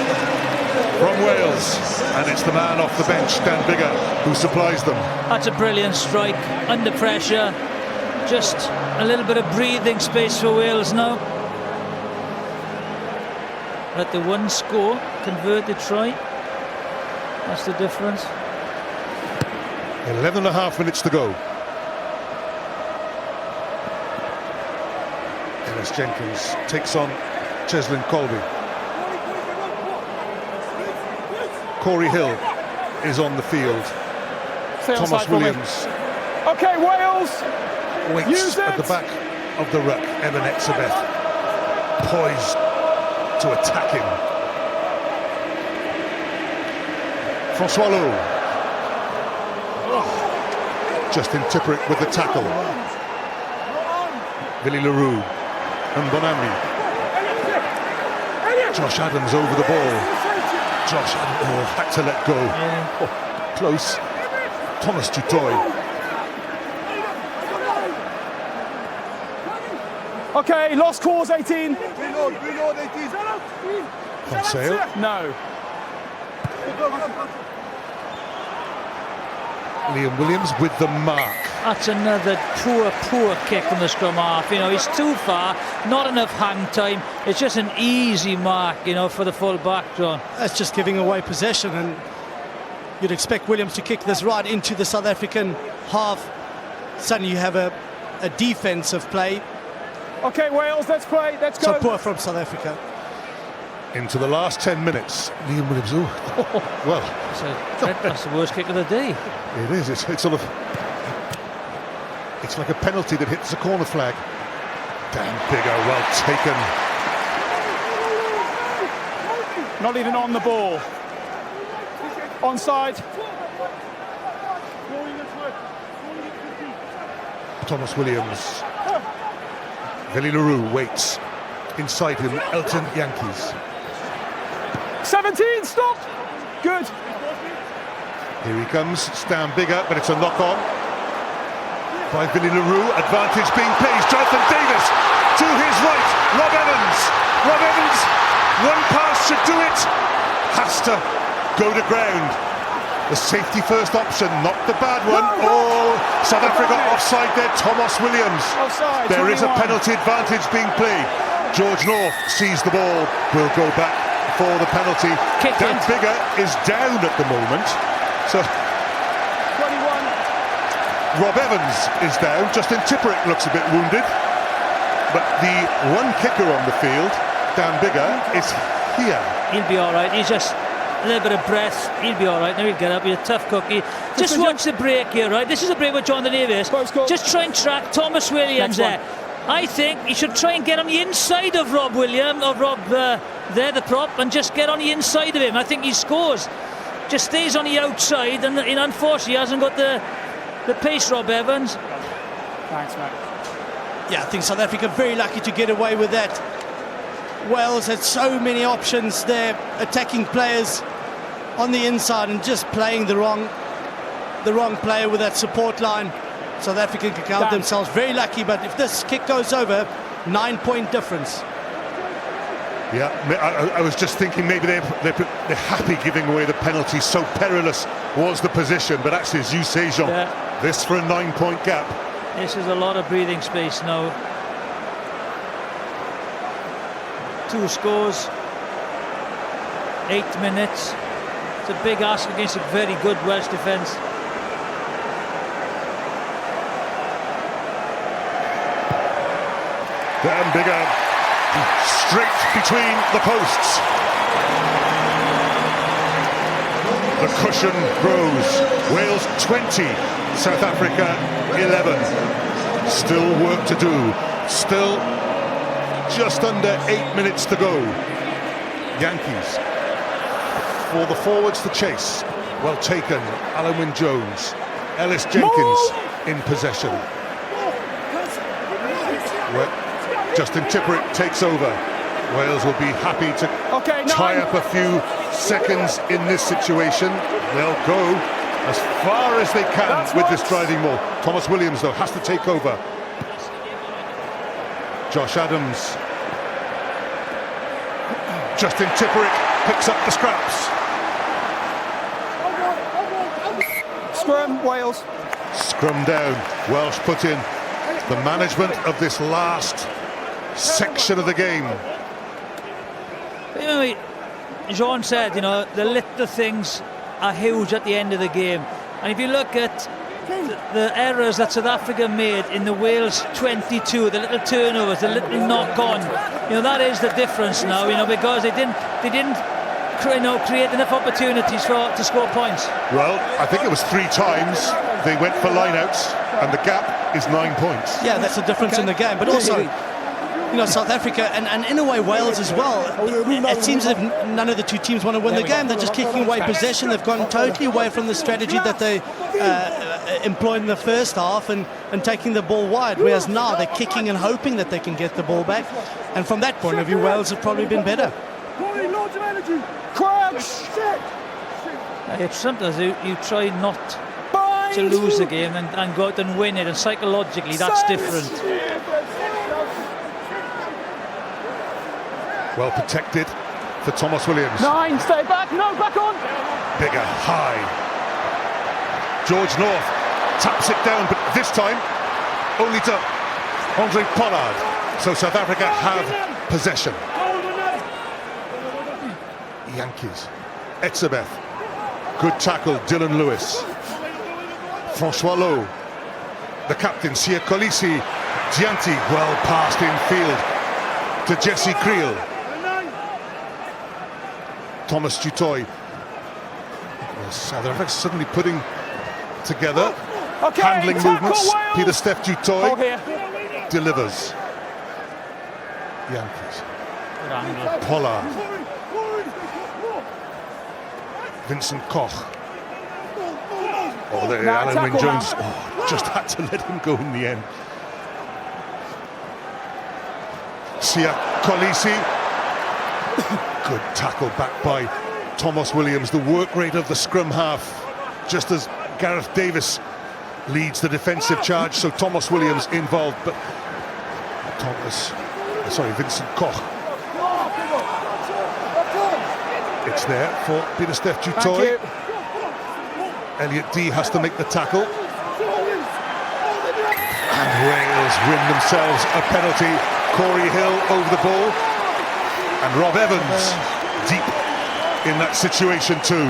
from Wales, and it's the man off the bench, Dan Bigger, who supplies them. That's a brilliant strike, under pressure. Just a little bit of breathing space for Wales now. Let the one score, convert the try. That's the difference. 11 and a half minutes to go. Ellis Jenkins takes on Cheslin Colby. Corey Hill is on the field. Stay on Thomas side for me. Williams Okay, Wales. waits Use at it. the back of the ruck. Eben Etzebeth poised to attack him. Francois Lowe. Justin Tipperick with the tackle. Willie Leroux and Bonambi. Josh Adams over the ball. Josh Adams had to let go. Oh, close. Thomas Dutoy. Okay, lost cause 18. Reload, 18. On sale. No. Liam Williams with the mark. That's another poor kick from the scrum half. You know, he's too far, not enough hang time. It's just an easy mark, you know, for the full back, John. That's just giving away possession, and you'd expect Williams to kick this right into the South African half. Suddenly you have a defensive play. Okay, Wales, let's play. Let's go. So poor from South Africa. Into the last 10 minutes. Liam Williams, well, That's the worst kick of the day. it is. It's sort of... It's like a penalty that hits the corner flag. Dan Biggar, well taken. Not even on the ball. Onside. Thomas Williams. Vili LaRue waits. Inside him, Elton Yankees. 17, stop. Good. Here he comes, Stan Biggar, but it's a knock-on by Vili LaRue. Advantage being played. Jonathan Davis to his right. Rob Evans. Rob Evans, one pass should do it. Has to go to ground. The safety first option, not the bad one. Oh, South Africa offside there. Thomas Williams. Offside. There is a 21. penalty advantage being played. George North sees the ball, will go back for the penalty. Kick Dan it. Biggar is down at the moment. So 21. Rob Evans is down. Justin Tipperick looks a bit wounded. But the one kicker on the field, Dan Biggar, is here. He'll be all right. He's just a little bit of breath. He'll be all right. Now he'll get up. He's a tough cookie. Just watch the break here, right? This is a break with Jonathan Davis. Close call. Just try and track Thomas Williams Next one. there. I think he should try and get on the inside of Rob Williams, or Rob there, the prop, and just get on the inside of him. I think he scores. Just stays on the outside, and unfortunately he hasn't got the pace, Rob Evans. Thanks, mate. Yeah, I think South Africa very lucky to get away with that. Wales had so many options there, attacking players on the inside and just playing the wrong player with that support line. South Africa can count themselves very lucky, but if this kick goes over, 9-point difference. Yeah, I was just thinking maybe they're happy giving away the penalty. So perilous was the position, but actually, as you say, Jean, this for a 9-point gap. This is a lot of breathing space now. 2 scores, 8 minutes. It's a big ask against a very good Welsh defence. Dan Biggar straight between the posts. The cushion grows. Wales 20, South Africa 11. Still work to do. Still just under 8 minutes to go. Yankees for the forwards to chase. Well taken, Alan Wynne-Jones. Ellis Jenkins in possession. Justin Tipperick takes over. Wales will be happy to tie up a few seconds in this situation. They'll go as far as they can with this driving ball. Thomas Williams, though, has to take over. Josh Adams. Justin Tipperick picks up the scraps. Scrum, Wales. Scrum down. Welsh put in. The management of this last section of the game. Anyway, Jean said, you know, the little things are huge at the end of the game. And if you look at the errors that South Africa made in the Wales 22, the little turnovers, the little knock-on, you know, that is the difference now, you know, because they didn't create enough opportunities to score points. Well, I think it was 3 times they went for lineouts, and the gap is 9 points. Yeah, that's the difference in the game. But also, you know, South Africa and in a way Wales as well. It seems as if none of the two teams want to win the game. They're just kicking away possession. They've gone totally away from the strategy that they employed in the first half and taking the ball wide. Whereas now they're kicking and hoping that they can get the ball back. And from that point of view, Wales have probably been better. Sometimes you try not to lose the game and go out and win it, and psychologically that's different. Well protected for Thomas Williams. 9, stay back. No, back on. Bigger, high. George North taps it down, but this time only to Andre Pollard. So South Africa have possession. Yankees. Etzebeth. Good tackle, Dylan Lewis. Francois Lowe. The captain, Siya Kolisi. Gianti, well passed in field to Jesse Creel. Thomas Dutoy. Well, South Africa suddenly putting together handling movements. Wales. Pieter-Steph Dutoy Oh, here. delivers. Yankees. Pollard. Vincent Koch. Oh, there, Now, Alan tackle Wynne-Jones now. just had to let him go in the end. Siya Kolisi. Good tackle back by Thomas Williams. The work rate of the scrum half, just as Gareth Davis leads the defensive charge, so Thomas Williams involved, but Vincent Koch. It's there for Pieter-Steph Thank Dutoy. you. Elliot D has to make the tackle. And Wales win themselves a penalty. Corey Hill over the ball. And Rob Evans deep in that situation too.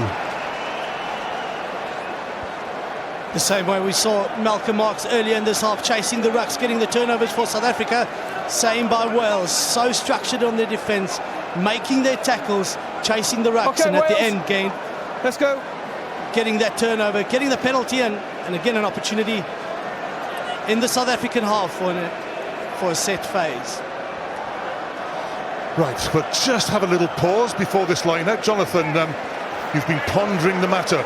The same way we saw Malcolm Marx earlier in this half, chasing the rucks, getting the turnovers for South Africa. Same by Wales, so structured on their defence, making their tackles, chasing the rucks, Okay, and at the Wales. end game, Let's go. getting that turnover, getting the penalty, and again an opportunity in the South African half for a set phase. Right, but just have a little pause before this line-out. Jonathan, you've been pondering the matter.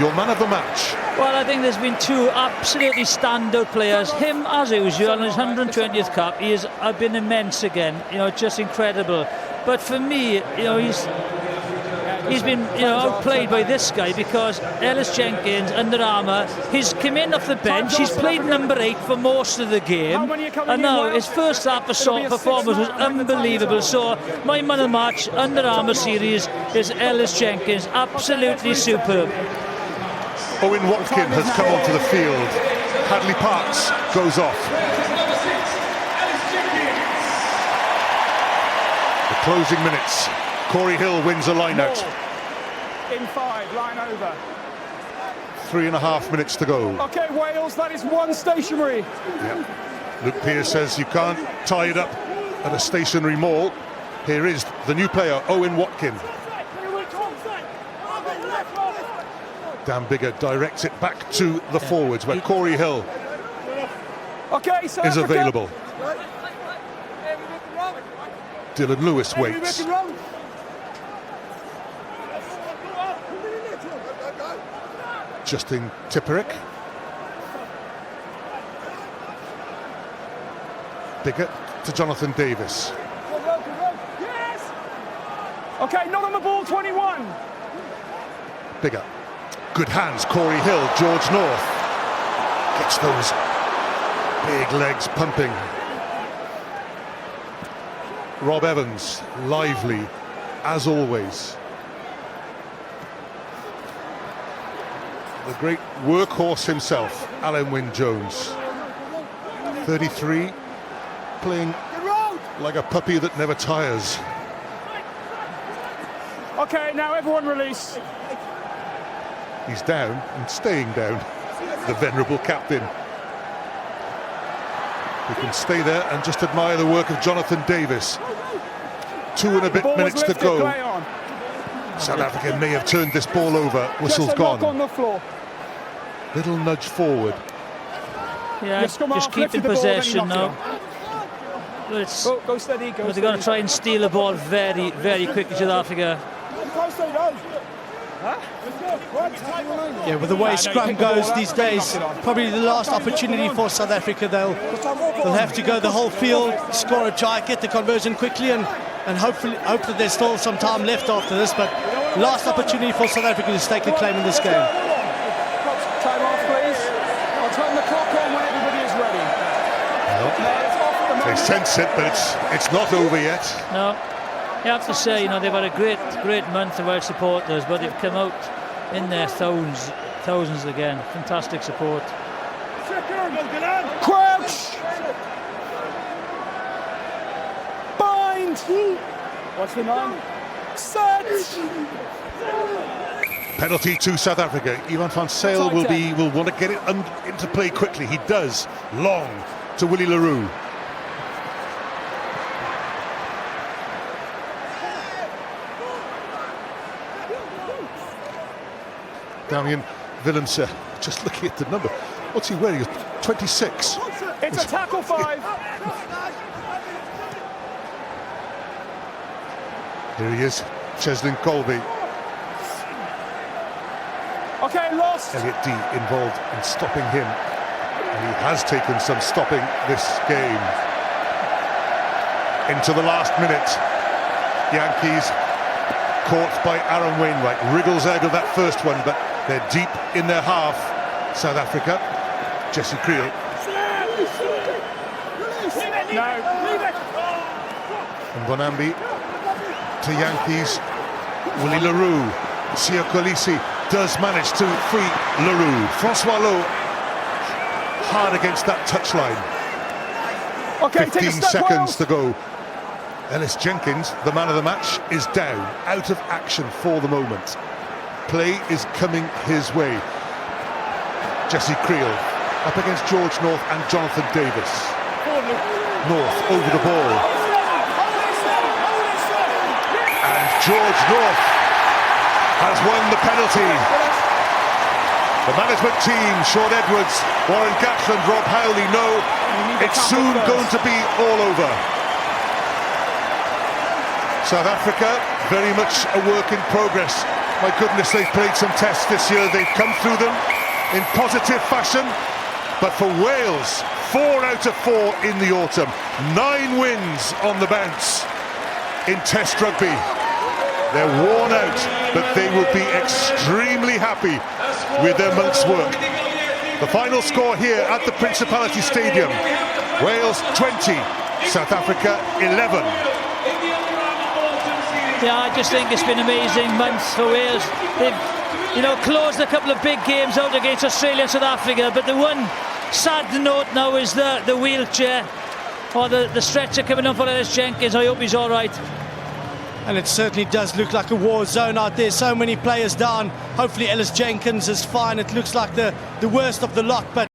Your man of the match. Well, I think there's been two absolutely standout players. Him, as usual, on his 120th cap, he has been immense again. You know, just incredible. But for me, you know, he's been outplayed by this guy, because Ellis Jenkins, Under Armour, he's come in off the bench. He's played number 8 for most of the game, and now his first half assault performance was unbelievable. So my man of the match, Under Armour series, is Ellis Jenkins. Absolutely superb. Owen Watkin has come onto the field. Hadley Parkes goes off. The closing minutes. Corey Hill wins a line-out. In 5, line over. 3.5 minutes to go. Okay, Wales, that is one stationary. Yep. Luke Pearce says you can't tie it up at a stationary maul. Here is the new player, Owen Watkin. Dan Bigger directs it back to the forwards, where Corey Hill Okay, South is Africa. available. Dylan Lewis waits. Justin Tipuric. Bigger to Jonathan Davis. Okay, not on the ball, 21. Bigger. Good hands, Corey Hill, George North. Gets those big legs pumping. Rob Evans, lively, as always. The great workhorse himself, Alan Wynne-Jones. 33, playing like a puppy that never tires. Okay, now everyone release. He's down and staying down, the venerable captain. He can stay there and just admire the work of Jonathan Davis. 2 and a bit Ball was minutes to lifted, go. play on. South Africa may have turned this ball over. Whistle's Just a knock on gone. the floor. Little nudge forward. Yeah, Yes, come on, just keeping lifted the ball, then he possession knocked now. But it's, Go steady, go they're steady. going to try and steal the ball very, very quickly, South Africa. Yeah, with the way scrum pick the ball goes up, these then days, knock it on. probably the last opportunity for South Africa. They'll have to go the whole field, score a try, get the conversion quickly, and hope that there's still some time left after this. But last opportunity for South Africa to stake a claim in this game. Time off, please. I'll turn the clock on when everybody is ready. It's off at the They moment. sense it, but it's not over yet. No, You have to say, you know, they've had a great month of Welsh supporters, but they've come out in their thousands again. Fantastic support. Crouch! Bind! What's the 9? Set! Penalty to South Africa. Ivan van Sale will want to get it into play quickly. He does. Long to Willie le Roux. Damian Willemse, just looking at the number. What's he wearing? 26. It's a tackle 5. Here he is, Cheslin Colby. Okay, lost. Elliot D involved in stopping him. And he has taken some stopping this game. Into the last minute. Yankees caught by Aaron Wainwright. Wriggles out of that first one, but they're deep in their half. South Africa. Jesse Creel. No. And Bonambi to Yankees. Willie le Roux. Sia Kolisi does manage to free le Roux. Francois Lowe hard against that touchline. Okay, 15 take a step, seconds Wales. to go. Ellis Jenkins, the man of the match, is down, out of action for the moment. Play is coming his way. Jesse Creel up against George North and Jonathan Davis. North over the ball. And George North has won the penalty. The management team, Sean Edwards, Warren Gatland, Rob Howley, know it's soon going to be all over. South Africa, very much a work in progress. My goodness, they've played some tests this year. They've come through them in positive fashion. But for Wales, 4 out of 4 in the autumn. 9 wins on the bounce in Test rugby. They're worn out, but they will be extremely happy with their month's work. The final score here at the Principality Stadium. Wales 20, South Africa 11. Yeah, I just think it's been amazing months for Wales. They've, you know, closed a couple of big games out against Australia and South Africa, but the one sad note now is the wheelchair or the stretcher coming up for Ellis Jenkins. I hope he's all right. And it certainly does look like a war zone out there. So many players down. Hopefully Ellis Jenkins is fine. It looks like the worst of the lot, but